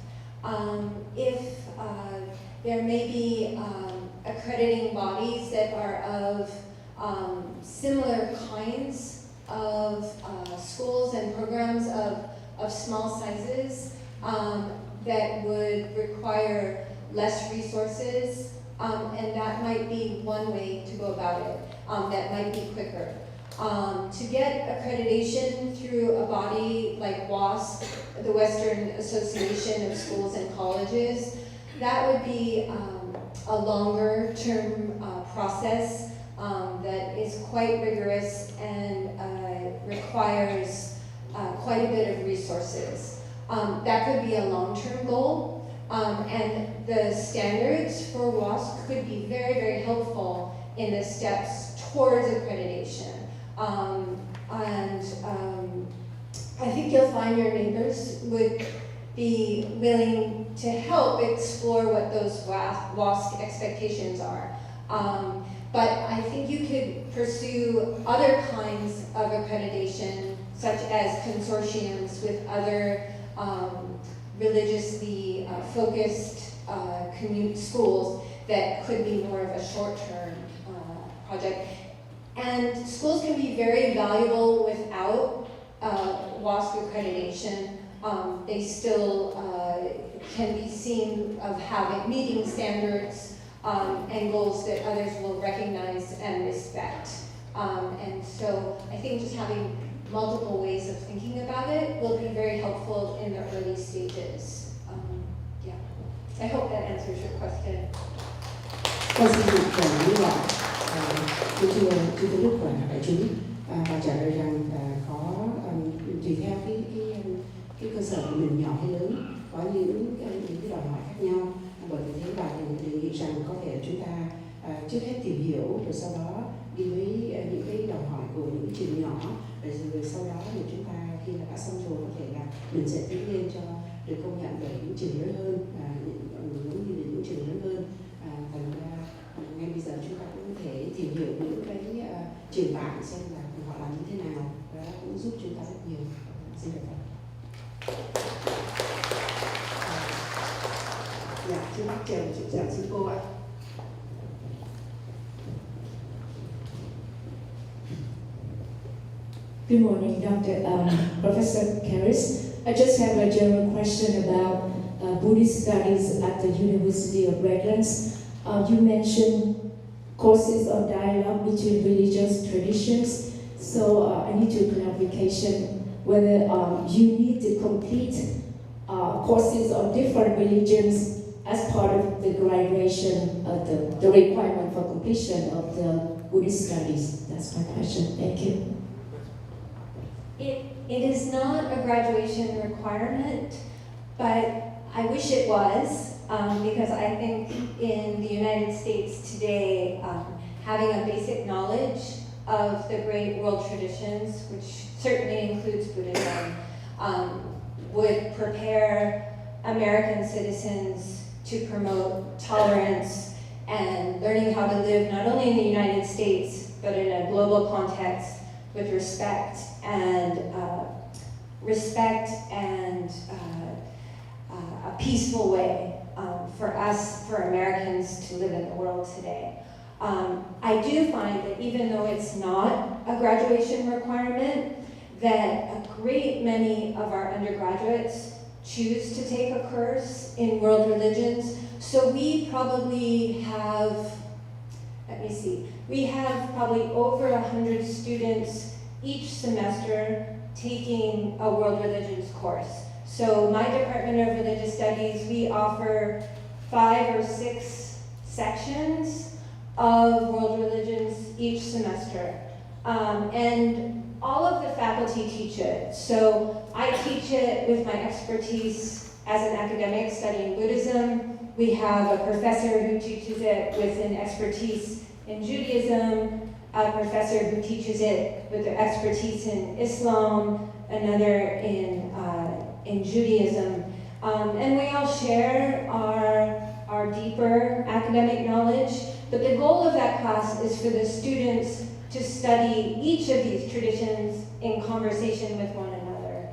If there may be accrediting bodies that are of similar kinds of schools and programs of small sizes that would require less resources, and that might be one way to go about it. That might be quicker. To get accreditation through a body like WASC, the Western Association of Schools and Colleges, that would be a longer term process that is quite rigorous and requires quite a bit of resources. That could be a long-term goal, and the standards for WASC could be very, very helpful in the steps towards accreditation. I think you'll find your neighbors would be willing to help explore what those WASC expectations are. But I think you could pursue other kinds of accreditation, such as consortiums with other religiously focused schools that could be more of a short-term project. And schools can be very valuable without WASC accreditation. They still can be seen of having meeting standards and goals that others will recognize and respect. And so I think just having multiple ways of thinking about it will be very helpful in the early stages. Yeah, I hope that answers your question. Con xin được nghĩ là thưa Thầy Đức và đại chúng và trả lời rằng có tùy theo cái cơ sở của mình nhỏ hay lớn, có những cái đòi hỏi khác nhau. Bởi vì thế bà đề nghị rằng có thể chúng ta trước hết tìm hiểu, rồi sau đó đi với những cái đòi hỏi của những trường nhỏ, rồi sau đó thì chúng ta khi là đã xong rồi có thể là mình sẽ tiến lên cho được công nhận bởi những trường lớn hơn, giống như những trường lớn hơn. Thành ra ngay bây giờ chúng ta cũng có thể tìm hiểu những cái trường bạn xem là họ làm như thế nào, đó cũng giúp chúng ta rất nhiều. Xin cảm ơn. Dạ, xin bác chào xin cô ạ. Good morning, Professor Karis. I just have a general question about Buddhist studies at the University of Redlands. You mentioned courses of dialogue between religious traditions, so I need your clarification whether you need to complete courses of different religions as part of the graduation, the requirement for completion of the Buddhist studies. That's my question. Thank you. It is not a graduation requirement, but I wish it was, because I think in the United States today, having a basic knowledge of the great world traditions, which certainly includes Buddhism, would prepare American citizens to promote tolerance and learning how to live not only in the United States, but in a global context with respect and a peaceful way for us, for Americans to live in the world today. I do find that even though it's not a graduation requirement, that a great many of our undergraduates choose to take a course in world religions. So we probably have, we have probably over 100 students each semester taking a world religions course. So my Department of Religious Studies, we offer 5 or 6 sections of world religions each semester. And all of the faculty teach it. So I teach it with my expertise as an academic studying Buddhism. We have a professor who teaches it with an expertise in Judaism, a professor who teaches it with their expertise in Islam, another in Judaism. And we all share our deeper academic knowledge, but the goal of that class is for the students to study each of these traditions in conversation with one another.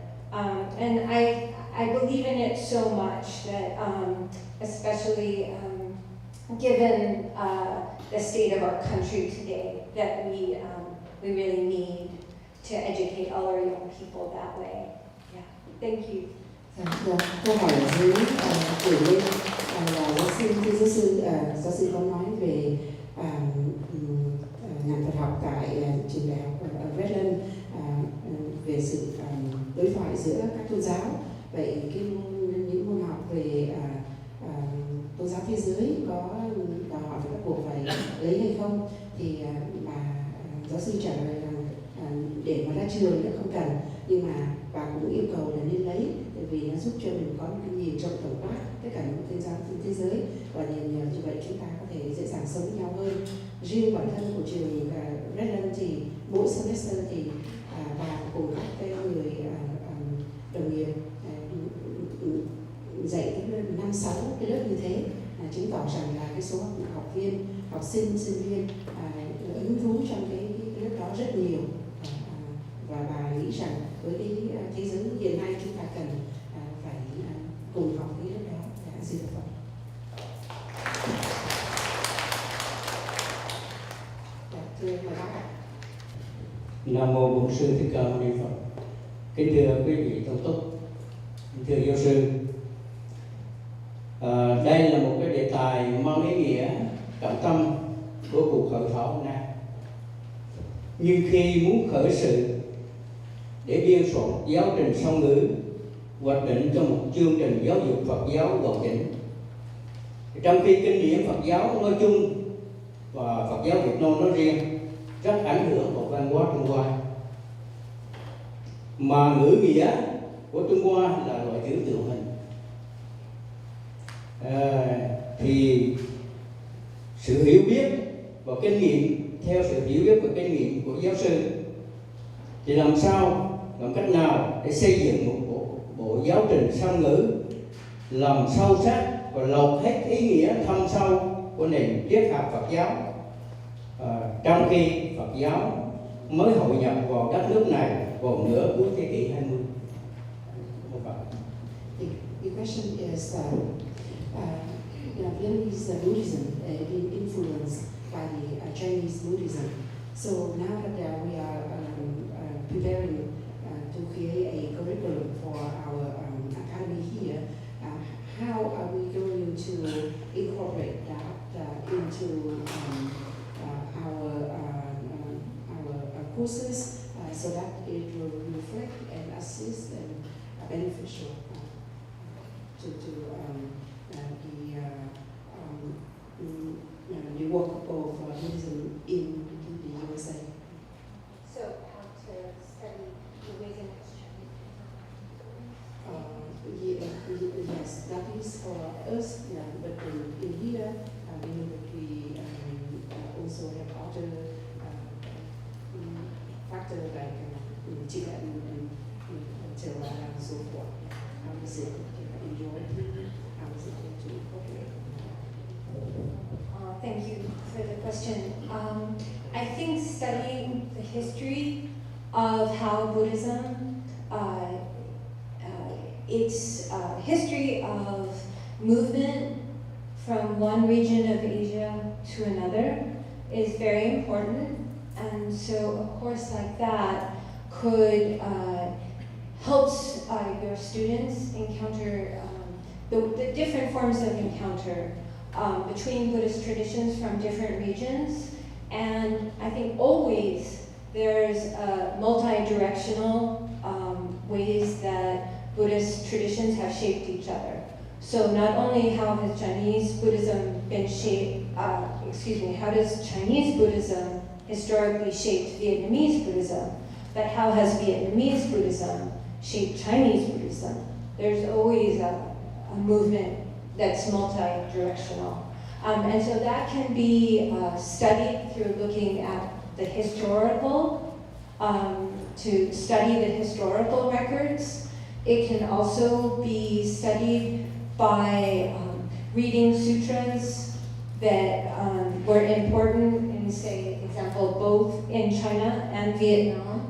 And I believe in it so much that, especially given the state of our country today, that we really need to educate all our young people that way. Yeah, thank you. Câu hỏi ở dưới gửi lên là giáo sư có nói về ngành Phật học tại trường đại học ở Redland về sự đối thoại giữa các tôn giáo. Vậy những môn học về tôn giáo thế giới có đòi hỏi phải bắt buộc phải lấy hay không, thì bà giáo sư trả lời rằng để mà ra trường thì không cần, nhưng mà bà cũng yêu cầu là nên lấy, tại vì nó giúp cho mình có một cái nhìn rộng tổng quát tất cả những tôn giáo trên thế giới, và nhờ như vậy chúng ta có thể dễ dàng sống với nhau hơn. Riêng bản thân của trường Redland thì mỗi semester thì bà cùng các cái người đồng nghiệp dạy tới 5-6 cái lớp như thế, chứng tỏ rằng là cái số học viên, học sinh, sinh viên hứng thú trong cái lớp đó rất nhiều. Và bà nghĩ rằng với cái thế giới hiện nay chúng ta cần phải cùng học cái lớp đó. Xin được Phật. Thưa mời bác ạ. Nam mô Bổn Sư Thích Ca Mâu Ni Phật. Kính thưa quý vị tôn túc, kính thưa giáo sư. Đây là một cái đề tài mang ý nghĩa trọng tâm của cuộc hội thảo hôm nay. Nhưng khi muốn khởi sự để biên soạn giáo trình song ngữ, hoạch định cho một chương trình giáo dục Phật giáo hoàn chỉnh, trong khi kinh điển Phật giáo nói chung và Phật giáo Việt Nam nói riêng rất ảnh hưởng vào văn hóa Trung Hoa, mà ngữ nghĩa của Trung Hoa là loại chữ tượng hình, thì sự hiểu biết và kinh nghiệm, theo sự hiểu biết và kinh nghiệm của giáo sư, thì làm cách nào để xây dựng một bộ giáo trình song ngữ làm sâu sắc và lột hết ý nghĩa thâm sâu của nền triết học Phật giáo, trong khi Phật giáo mới hội nhập vào đất nước này vào nửa cuối thế kỷ 20. The question is, Vietnamese Buddhism being influenced by the Chinese Buddhism. So now that we are preparing to create a curriculum for our academy here, how are we going to incorporate that into our courses so that it will reflect and assist and beneficial to the work of Buddhism in the USA. So how to study the ways in which Chinese Yes, that is for us, but in here, we know that we also have other factors like Tibet and Tehran and so forth. How is it enjoyed? How is it to incorporate? Thank you for the question. I think studying the history of how Buddhism, its history of movement from one region of Asia to another is very important. And so a course like that could help your students encounter the different forms of encounter between Buddhist traditions from different regions. And I think always there's multi-directional ways that Buddhist traditions have shaped each other. So not only how has Chinese Buddhism been shaped, how does Chinese Buddhism historically shaped Vietnamese Buddhism, but how has Vietnamese Buddhism shaped Chinese Buddhism? There's always a movement that's multi-directional. And so that can be studied through looking at the historical, to study the historical records. It can also be studied by reading sutras that were important in, say, example, both in China and Vietnam,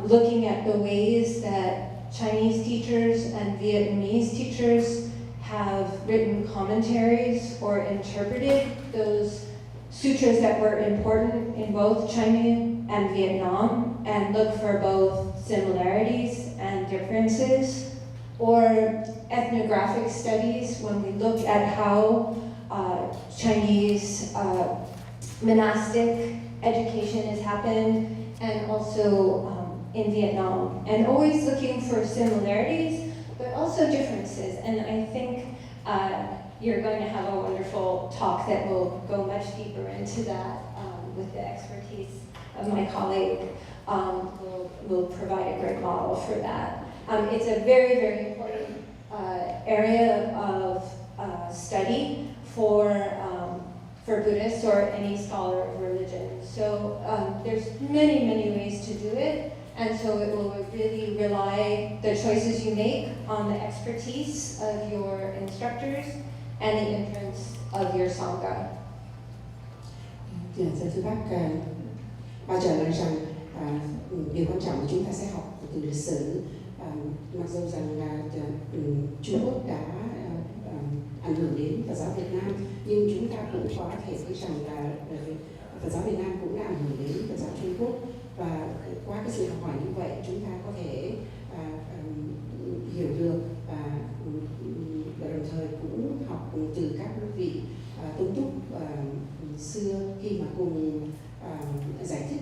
looking at the ways that Chinese teachers and Vietnamese teachers have written commentaries or interpreted those sutras that were important in both China and Vietnam, and look for both similarities and differences, or ethnographic studies when we look at how Chinese monastic education has happened, and also in Vietnam, and always looking for similarities, but also differences. And I think you're going to have a wonderful talk that will go much deeper into that with the expertise of my colleague. Will provide a great model for that. It's a very, very important area of study for Buddhists or any scholar of religion. So there's many, many ways to do it, and so it will really rely the choices you make on the expertise of your instructors and the influence of your sangha. Dạ, thưa bác, bà trả lời rằng điều quan trọng là chúng ta sẽ học từ lịch sử. Mặc dù rằng là Trung Quốc đã ảnh hưởng đến Phật giáo Việt Nam, nhưng chúng ta cũng có thể thấy rằng là Phật giáo Việt Nam cũng đã ảnh hưởng đến Phật giáo Trung Quốc, và qua cái sự học hỏi như vậy chúng ta có thể hiểu được và đồng thời cũng học từ các vị tôn túc xưa khi mà cùng giải thích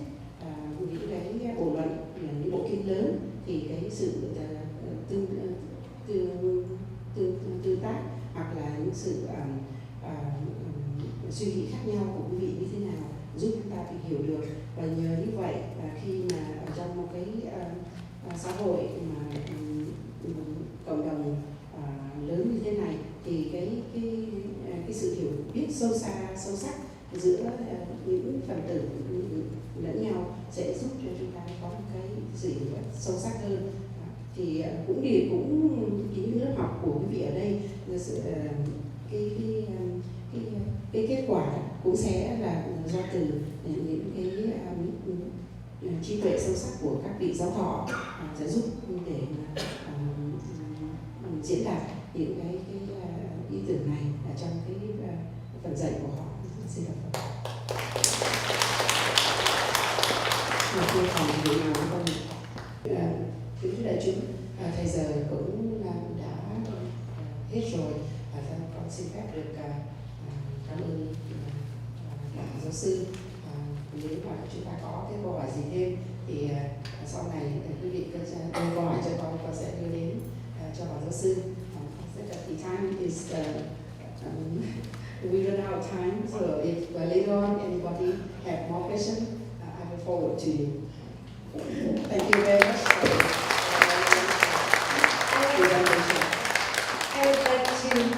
những cái bộ luận, những bộ kinh lớn, thì cái sự tương tác hoặc là những sự suy nghĩ khác nhau của quý vị như thế nào giúp chúng ta hiểu được. Và nhờ như vậy khi mà ở trong một cái xã hội mà cộng đồng lớn như thế này, thì cái sự hiểu biết sâu sắc giữa những phần tử lẫn nhau sẽ giúp cho chúng ta có một cái sự hiểu biết sâu sắc hơn. Thì cũng những lớp học của quý vị ở đây, cái kết quả cũng sẽ là do từ những cái trí tuệ sâu sắc của các vị giáo thọ sẽ giúp để diễn đạt những cái ý tưởng này ở trong cái phần dạy của họ. Xin cảm ơn. Một câu hỏi gì nào không? Kính đại chúng, thầy giờ cũng đã hết rồi. Con xin phép được cảm ơn bác giáo sư. Nếu mà chúng ta có cái câu hỏi gì thêm thì sau này quý vị cứ đưa câu hỏi cho con sẽ đưa đến cho bà giáo sư. The time is we run out of time, so if later on anybody have more questions, I will forward to you. Thank you very much for the presentation. I would like to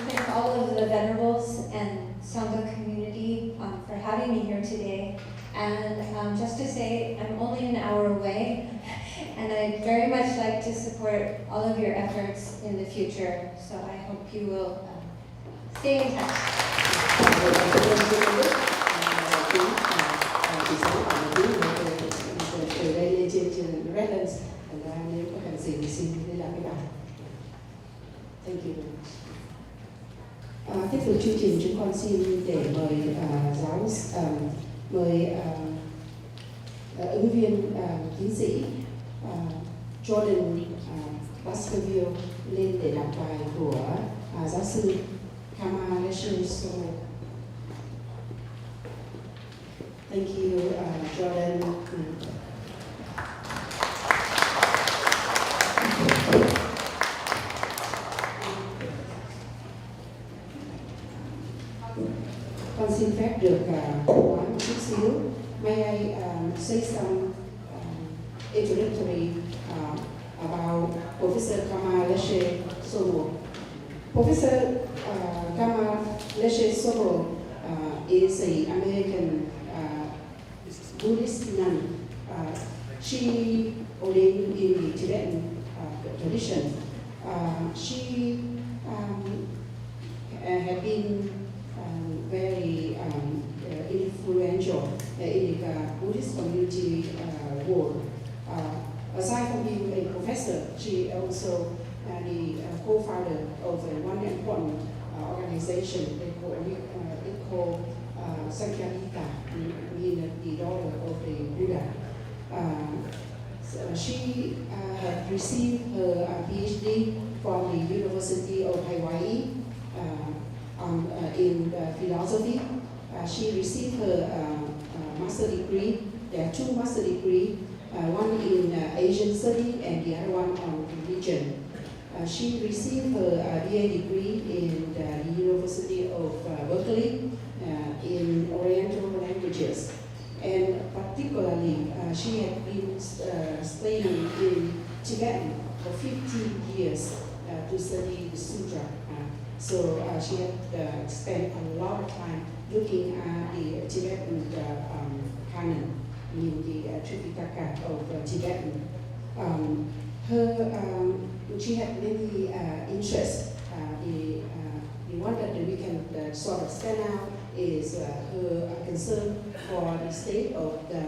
thank all of the Venerables and Sangha community for having me here today. And just to say, I'm only an hour away, and I'd very much like to support all of your efforts in the future. So I hope you will stay in touch. Từ đây lên trên Redlands, nếu có cần gì thì xin liên lạc với bạn. Thank you. Tiếp tục chương trình, chúng con xin để mời mời ứng viên tiến sĩ Jordan Baskerville lên để đọc bài của giáo sư Kama Lesher So. Thank you, Jordan. Con xin phép được nói một chút xíu may I say some introductory about Professor Kama Leshe Somo. Professor Kama Leshe Somo is an American Buddhist nun. She ordained in the Tibetan tradition. She had been very influential in the Buddhist community world. Aside from being a professor, she also the co-founder of one important organization they call Sankyalika, meaning the daughter of the Buddha. She had received her PhD from the University of Hawaii in philosophy. She received her master degree. There are two master degrees, one in Asian study and the other one on religion. She received her BA degree in the University of Berkeley in Oriental languages. And particularly, she had been studying in Tibet for 15 years to study the sutra. So she had spent a lot of time looking at the Tibetan canon, meaning the Tripitaka of Tibetan. She had many interests. The one that we can sort of stand out is her concern for the state of the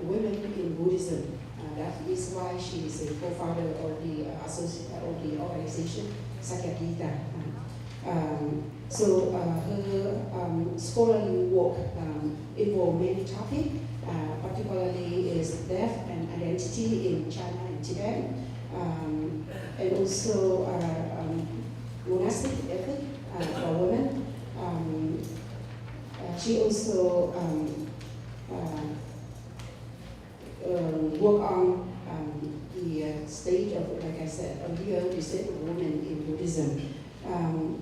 women in Buddhism. That is why she is a co-founder of the organization Sakyadhita. So her scholarly work involved many topics, particularly is death and identity in China and Tibet, and also monastic ethic for women. She also worked on the state of, like I said earlier, the state of women in Buddhism.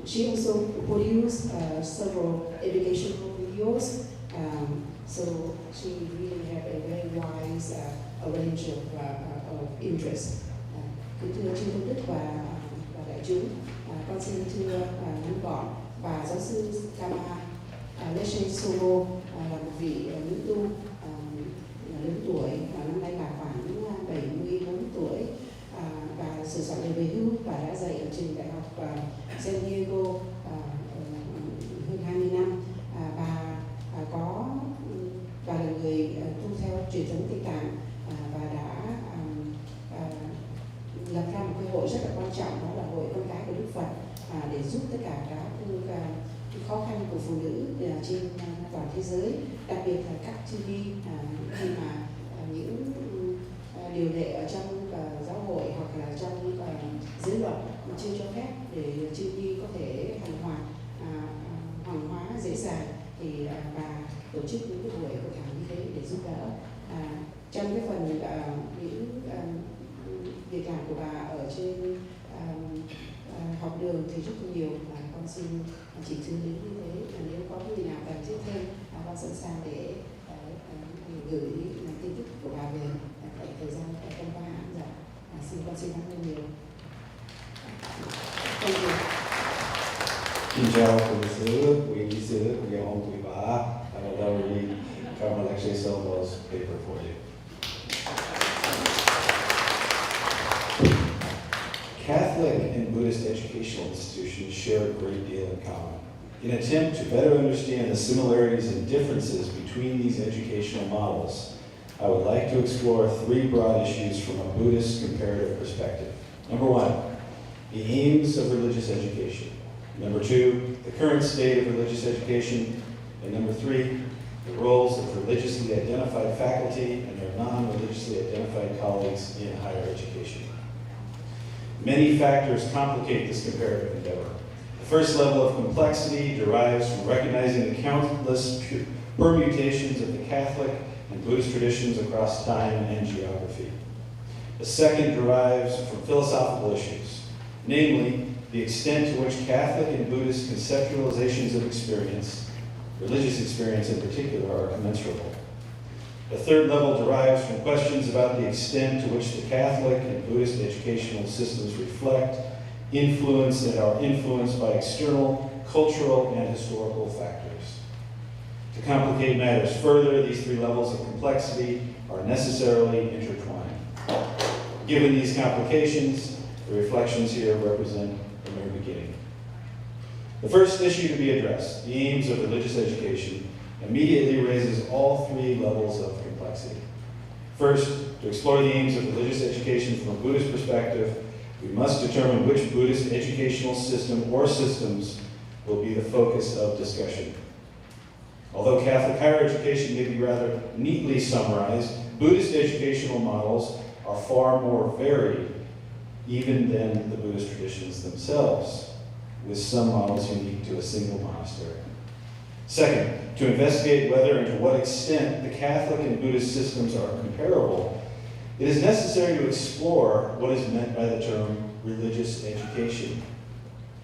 She also produced several educational videos, so she really had a very wide range of interests. Kính thưa chư tôn đức và đại chúng, con xin thưa ngắn gọn và giáo sư Kama Leshe Somo là một vị nữ tu lớn tuổi, năm nay bà khoảng 74 tuổi, và sửa soạn đề về hưu và đã dạy ở trường đại học San Diego hơn 20 năm. Bà là người tu theo truyền thống Tây Tạng và đã lập ra một cái hội rất là quan trọng, đó là hội con cái của Đức Phật, để giúp tất cả các khó khăn của phụ nữ trên toàn thế giới, đặc biệt là các chư ni khi mà những điều lệ ở trong giáo hội hoặc là trong giới luật chưa cho phép để chư ni có thể hàng hóa dễ dàng, thì bà tổ chức những cái buổi hội thảo như thế để giúp đỡ. Trong cái phần những việc làm của bà ở trên học đường thì rất nhiều, và con xin chỉ chú ý như thế. Nếu có người nào cần biết thêm, con sẵn sàng để gửi tin tức của bà về thời gian trong 3 giờ. Con xin cảm ơn nhiều. Xin chào quý sư, quý sư, quý ông, quý bà. And I'll now read Kama Leshe Somo's paper for you. Catholic and Buddhist educational institutions share a great deal in common. In an attempt to better understand the similarities and differences between these educational models, I would like to explore 3 broad issues from a Buddhist comparative perspective. Number 1, the aims of religious education. Number 2, the current state of religious education. And number 3, the roles of religiously identified faculty and their non-religiously identified colleagues in higher education. Many factors complicate this comparative endeavor. The first level of complexity derives from recognizing the countless permutations of the Catholic and Buddhist traditions across time and geography. The second derives from philosophical issues, namely the extent to which Catholic and Buddhist conceptualizations of experience, religious experience in particular, are commensurable. The third level derives from questions about the extent to which the Catholic and Buddhist educational systems reflect, influence, and are influenced by external, cultural, and historical factors. To complicate matters further, these three levels of complexity are necessarily intertwined. Given these complications, the reflections here represent a mere beginning. The first issue to be addressed, the aims of religious education, immediately raises all three levels of complexity. First, to explore the aims of religious education from a Buddhist perspective, we must determine which Buddhist educational system or systems will be the focus of discussion. Although Catholic higher education may be rather neatly summarized, Buddhist educational models are far more varied even than the Buddhist traditions themselves, with some models unique to a single monastery. Second, to investigate whether and to what extent the Catholic and Buddhist systems are comparable, it is necessary to explore what is meant by the term religious education.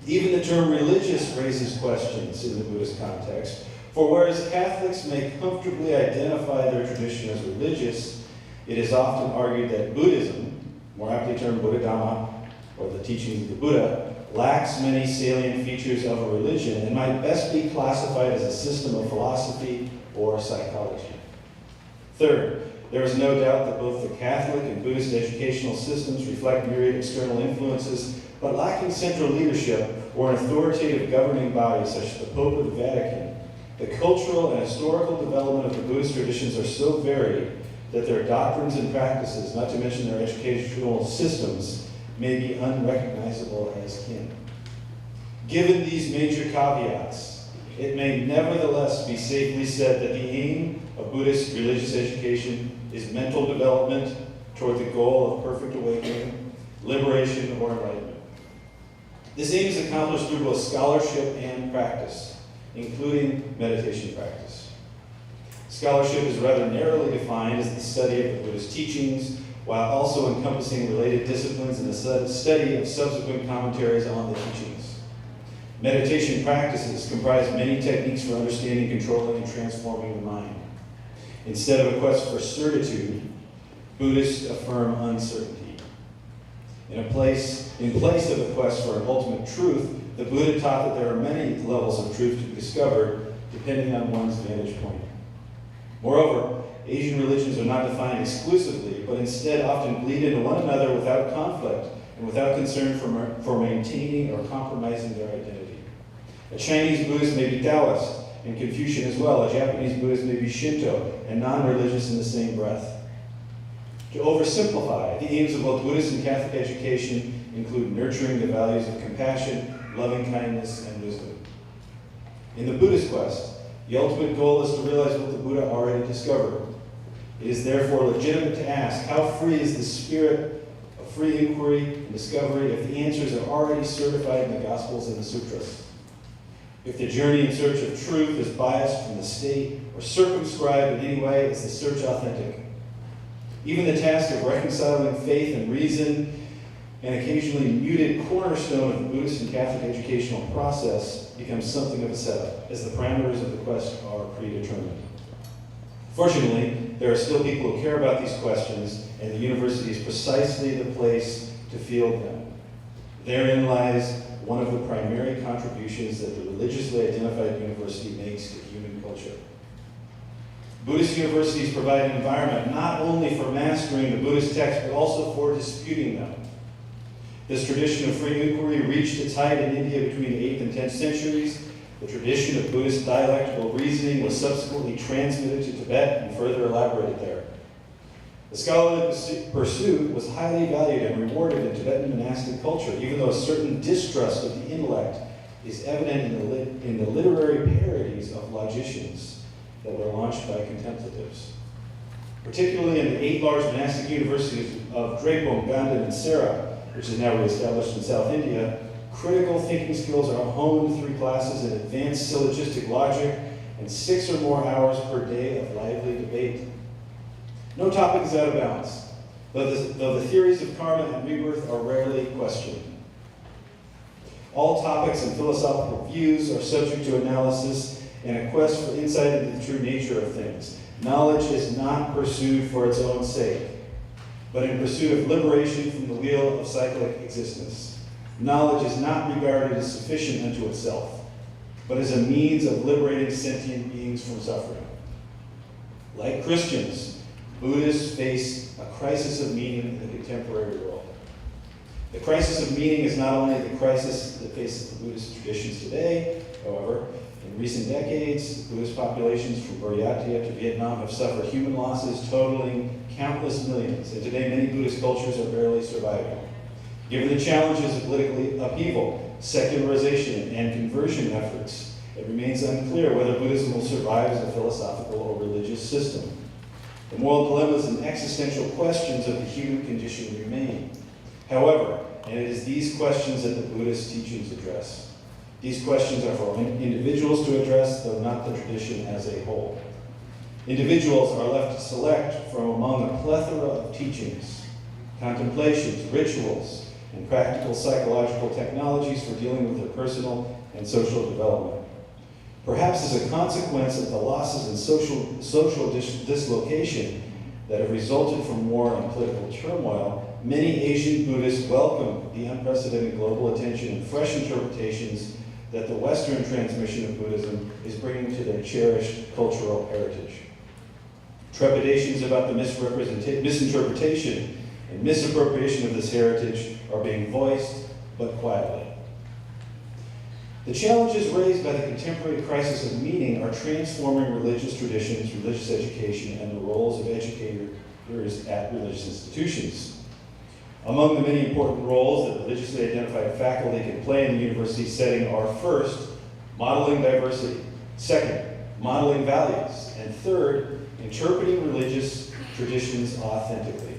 Even the term religious raises questions in the Buddhist context, for whereas Catholics may comfortably identify their tradition as religious, it is often argued that Buddhism, more aptly termed Buddha-Dhamma, or the teachings of the Buddha, lacks many salient features of a religion and might best be classified as a system of philosophy or psychology. Third, there is no doubt that both the Catholic and Buddhist educational systems reflect myriad external influences, but lacking central leadership or an authoritative governing body such as the Pope or the Vatican, the cultural and historical development of the Buddhist traditions are so varied that their doctrines and practices, not to mention their educational systems, may be unrecognizable as kin. Given these major caveats, it may nevertheless be safely said that the aim of Buddhist religious education is mental development toward the goal of perfect awakening, liberation, or enlightenment. This aim is accomplished through both scholarship and practice, including meditation practice. Scholarship is rather narrowly defined as the study of the Buddhist teachings, while also encompassing related disciplines and the study of subsequent commentaries on the teachings. Meditation practices comprise many techniques for understanding, controlling, and transforming the mind. Instead of a quest for certitude, Buddhists affirm uncertainty. In place of a quest for an ultimate truth, the Buddha taught that there are many levels of truth to be discovered depending on one's vantage point. Moreover, Asian religions are not defined exclusively, but instead often bleed into one another without conflict and without concern for maintaining or compromising their identity. A Chinese Buddhist may be Taoist and Confucian as well. A Japanese Buddhist may be Shinto and non-religious in the same breath. To oversimplify, the aims of both Buddhist and Catholic education include nurturing the values of compassion, loving kindness, and wisdom. In the Buddhist quest, the ultimate goal is to realize what the Buddha already discovered. It is therefore legitimate to ask, how free is the spirit of free inquiry and discovery if the answers are already certified in the Gospels and the Sutras? If the journey in search of truth is biased from the state or circumscribed in any way, is the search authentic? Even the task of reconciling faith and reason, an occasionally muted cornerstone of the Buddhist and Catholic educational process, becomes something of a setup, as the parameters of the quest are predetermined. Fortunately, there are still people who care about these questions, and the university is precisely the place to field them. Therein lies one of the primary contributions that the religiously identified university makes to human culture. Buddhist universities provide an environment not only for mastering the Buddhist texts, but also for disputing them. This tradition of free inquiry reached its height in India between the 8th and 10th centuries. The tradition of Buddhist dialectical reasoning was subsequently transmitted to Tibet and further elaborated there. The scholarly pursuit was highly valued and rewarded in Tibetan monastic culture, even though a certain distrust of the intellect is evident in the literary parodies of logicians that were launched by contemplatives. Particularly in the 8 large monastic universities of Drepung, Ganden, and Sera, which is now reestablished in South India, critical thinking skills are honed through classes in advanced syllogistic logic and 6 or more hours per day of lively debate. No topic is out of bounds, though the theories of karma and rebirth are rarely questioned. All topics and philosophical views are subject to analysis, and a quest for insight into the true nature of things. Knowledge is not pursued for its own sake, but in pursuit of liberation from the wheel of cyclic existence. Knowledge is not regarded as sufficient unto itself, but as a means of liberating sentient beings from suffering. Like Christians, Buddhists face a crisis of meaning in the contemporary world. The crisis of meaning is not only the crisis that faces the Buddhist traditions today, however. In recent decades, Buddhist populations from Buryatia to Vietnam have suffered human losses totaling countless millions, and today many Buddhist cultures are barely surviving. Given the challenges of political upheaval, secularization, and conversion efforts, it remains unclear whether Buddhism will survive as a philosophical or religious system. The moral dilemmas and existential questions of the human condition remain. However, and it is these questions that the Buddhist teachings address. These questions are for individuals to address, though not the tradition as a whole. Individuals are left to select from among a plethora of teachings, contemplations, rituals, and practical psychological technologies for dealing with their personal and social development. Perhaps as a consequence of the losses in social dislocation that have resulted from war and political turmoil, many Asian Buddhists welcome the unprecedented global attention and fresh interpretations that the Western transmission of Buddhism is bringing to their cherished cultural heritage. Trepidations about the misinterpretation and misappropriation of this heritage are being voiced, but quietly. The challenges raised by the contemporary crisis of meaning are transforming religious traditions, religious education, and the roles of educators at religious institutions. Among the many important roles that religiously identified faculty can play in the university setting are first, modeling diversity, second, modeling values, and third, interpreting religious traditions authentically.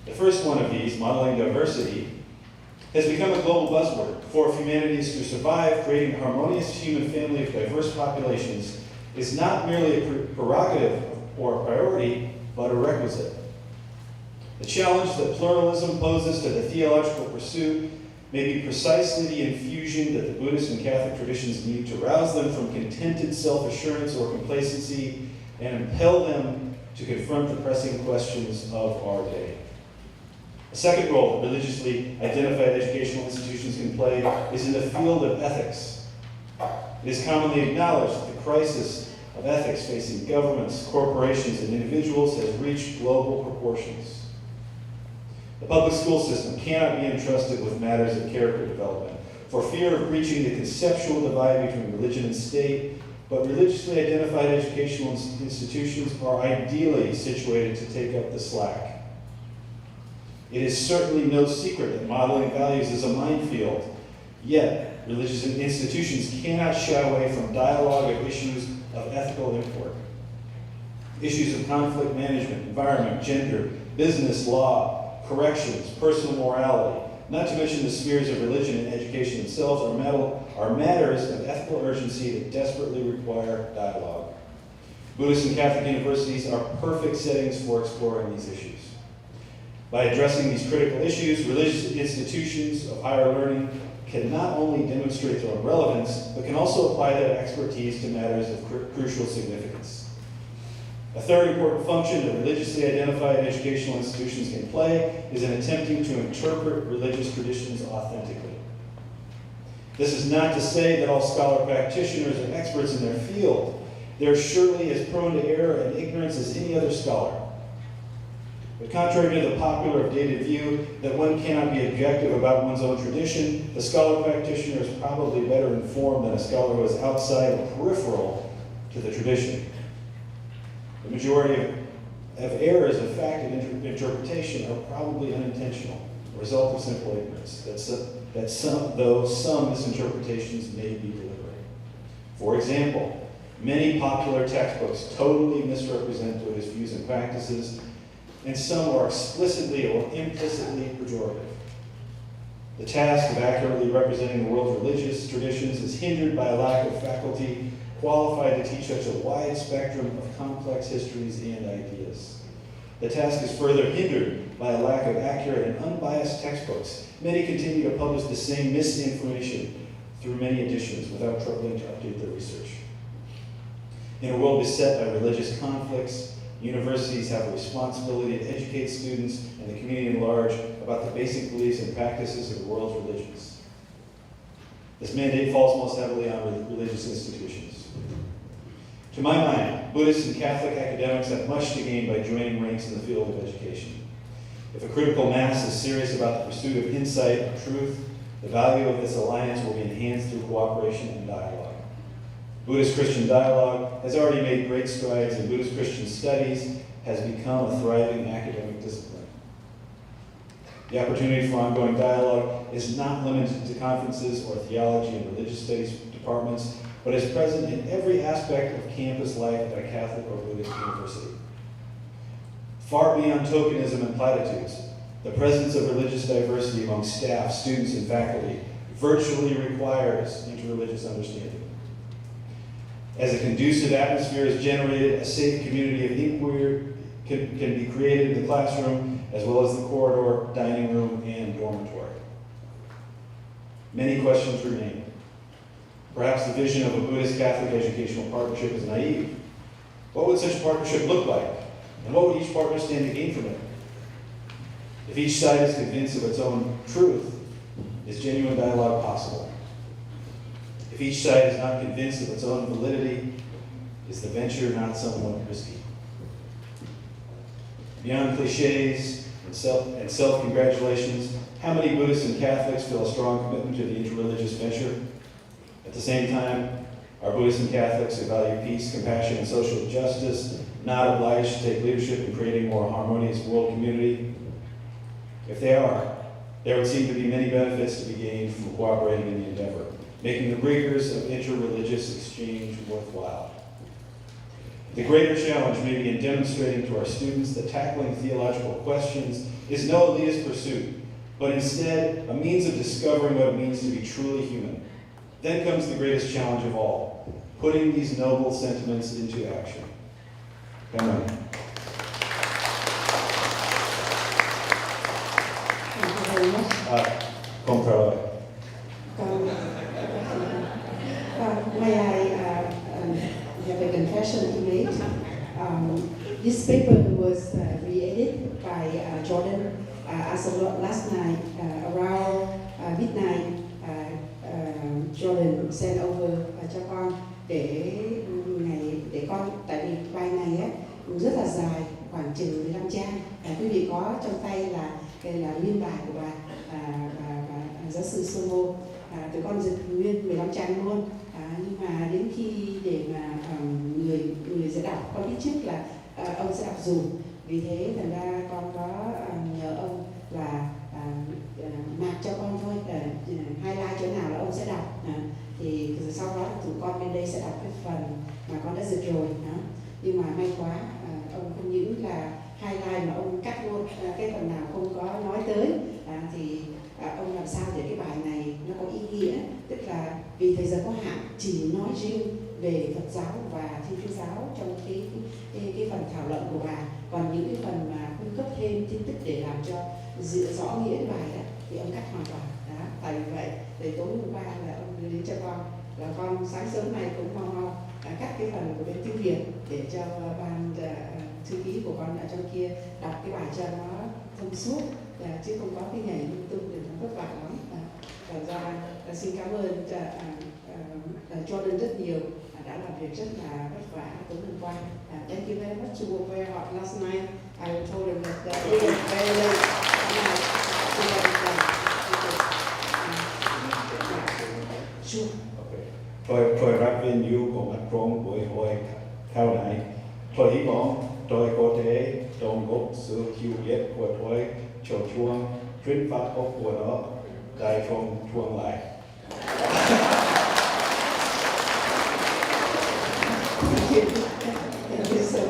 The first one of these, modeling diversity, has become a global buzzword. For if humanity is to survive, creating a harmonious human family of diverse populations is not merely a prerogative or a priority, but a requisite. The challenge that pluralism poses to the theological pursuit may be precisely the infusion that the Buddhist and Catholic traditions need to rouse them from contented self-assurance or complacency and impel them to confront the pressing questions of our day. A second role that religiously identified educational institutions can play is in the field of ethics. It is commonly acknowledged that the crisis of ethics facing governments, corporations, and individuals has reached global proportions. The public school system cannot be entrusted with matters of character development for fear of breaching the conceptual divide between religion and state, but religiously identified educational institutions are ideally situated to take up the slack. It is certainly no secret that modeling values is a minefield, yet religious institutions cannot shy away from dialogue of issues of ethical import. Issues of conflict management, environment, gender, business, law, corrections, personal morality, not to mention the spheres of religion and education themselves, are matters of ethical urgency that desperately require dialogue. Buddhist and Catholic universities are perfect settings for exploring these issues. By addressing these critical issues, religious institutions of higher learning can not only demonstrate their own relevance, but can also apply their expertise to matters of crucial significance. A third important function that religiously identified educational institutions can play is in attempting to interpret religious traditions authentically. This is not to say that all scholar practitioners are experts in their field. They are surely as prone to error and ignorance as any other scholar. But contrary to the popular updated view that one cannot be objective about one's own tradition, the scholar practitioner is probably better informed than a scholar who is outside or peripheral to the tradition. The majority of errors of fact and interpretation are probably unintentional, a result of simple ignorance, though some misinterpretations may be deliberate. For example, many popular textbooks totally misrepresent Buddhist views and practices, and some are explicitly or implicitly pejorative. The task of accurately representing the world's religious traditions is hindered by a lack of faculty qualified to teach such a wide spectrum of complex histories and ideas. The task is further hindered by a lack of accurate and unbiased textbooks. Many continue to publish the same misinformation through many editions without troubling to update their research. In a world beset by religious conflicts, universities have a responsibility to educate students and the community at large about the basic beliefs and practices of the world's religions. This mandate falls most heavily on religious institutions. To my mind, Buddhist and Catholic academics have much to gain by joining ranks in the field of education. If a critical mass is serious about the pursuit of insight and truth, the value of this alliance will be enhanced through cooperation and dialogue. Buddhist-Christian dialogue has already made great strides, and Buddhist-Christian studies has become a thriving academic discipline. The opportunity for ongoing dialogue is not limited to conferences or theology and religious studies departments, but is present in every aspect of campus life at a Catholic or Buddhist university. Far beyond tokenism and platitudes, the presence of religious diversity among staff, students, and faculty virtually requires interreligious understanding. As a conducive atmosphere is generated, a safe community of inquiry can be created in the classroom, as well as the corridor, dining room, and dormitory. Many questions remain. Perhaps the vision of a Buddhist-Catholic educational partnership is naive. What would such a partnership look like? And what would each partner stand to gain from it? If each side is convinced of its own truth, is genuine dialogue possible? If each side is not convinced of its own validity, is the venture not somewhat risky? Beyond cliches and self-congratulations, how many Buddhists and Catholics feel a strong commitment to the interreligious venture? At the same time, are Buddhists and Catholics who value peace, compassion, and social justice not obliged to take leadership in creating a more harmonious world community? If they are, there would seem to be many benefits to be gained from cooperating in the endeavor, making the rigors of interreligious exchange worthwhile. The greater challenge may be in demonstrating to our students that tackling theological questions is no elitist pursuit, but instead a means of discovering what it means to be truly human. Then comes the greatest challenge of all, putting these noble sentiments into action. Come on. Thank you very much. May I have a confession to make? This paper was re-edited by Jordan as of last night around midnight. Jordan sent over cho con để con, tại vì bài này á rất là dài, khoảng chừng 15 trang. Quý vị có trong tay là nguyên bài của bà giáo sư Somo. Tụi con dịch nguyên 15 trang luôn. Nhưng mà đến khi để mà người sẽ đọc, con biết trước là ông sẽ đọc dùm. Vì thế thành ra con có nhờ ông là mạc cho con thôi, highlight chỗ nào là ông sẽ đọc. Thì sau đó tụi con bên đây sẽ đọc cái phần mà con đã dịch rồi. Nhưng mà may quá, ông không những là highlight mà ông cắt luôn cái phần nào không có nói tới. Thì ông làm sao để cái bài này nó có ý nghĩa, tức là vì thời giờ có hạn chỉ nói riêng về Phật giáo và Thiên Chúa giáo trong cái phần thảo luận của bà, còn những cái phần mà cung cấp thêm tin tức để làm cho rõ nghĩa bài đó thì ông cắt hoàn toàn. Đó, tại vì vậy để tối hôm qua là ông đưa đến cho con, là con sáng sớm nay cũng mau cắt cái phần của bên tiếng Việt để cho ban thư ký của con ở trong kia đọc cái bài cho nó thông suốt, chứ không có cái nhảy lung tung thì nó vất vả lắm. Và ra xin cảm ơn Jordan rất nhiều, đã làm việc rất là vất vả tối hôm qua. Thank you very much. You were very hot last night. I told him that it was very late. Sure. Tôi rất vinh dự của mặt trong buổi hội thảo này. Tôi hy vọng tôi có thể đóng góp sự hiểu biết của tôi cho chuông truyền phát của nó tại trong chuông lại.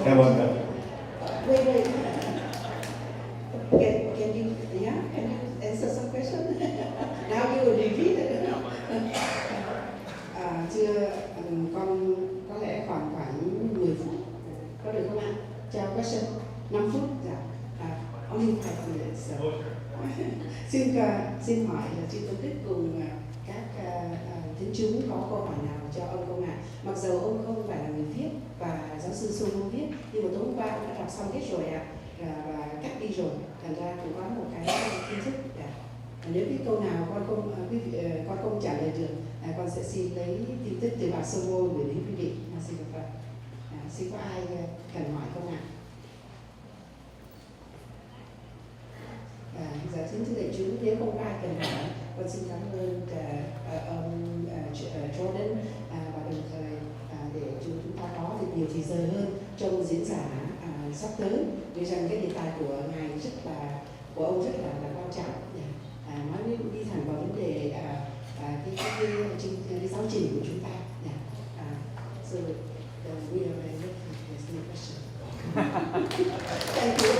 Cảm ơn các. Wait. Can you answer some question? Now you will repeat it. Chưa, con có lẽ khoảng 10 phút, có được không ạ? Cho question 5 phút, dạ. Only 5 minutes. Xin hỏi là chị Tôn Tích cùng các Tín chúng có câu hỏi nào cho ông không ạ? Mặc dù ông không phải là người viết và giáo sư Sung không viết, nhưng mà tối hôm qua ông đã đọc xong hết rồi ạ, và cắt đi rồi, thành ra cũng có một cái kiến thức. Nếu cái câu nào con không trả lời được, con sẽ xin lấy tin tức từ bà Sô Ngô gửi đến quý vị. Xin cảm ơn. Xin có ai cần hỏi không ạ? Dạ xin thưa đại chúng, nếu không có ai cần hỏi, con xin cảm ơn ông Jordan, và đồng thời để chúng ta có được nhiều thời giờ hơn trong diễn giả sắp tới, vì rằng cái đề tài của ngài của ông rất là quan trọng. Nói đi thẳng vào vấn đề cái giáo trình của chúng ta. So we are ready for the question. Thank you.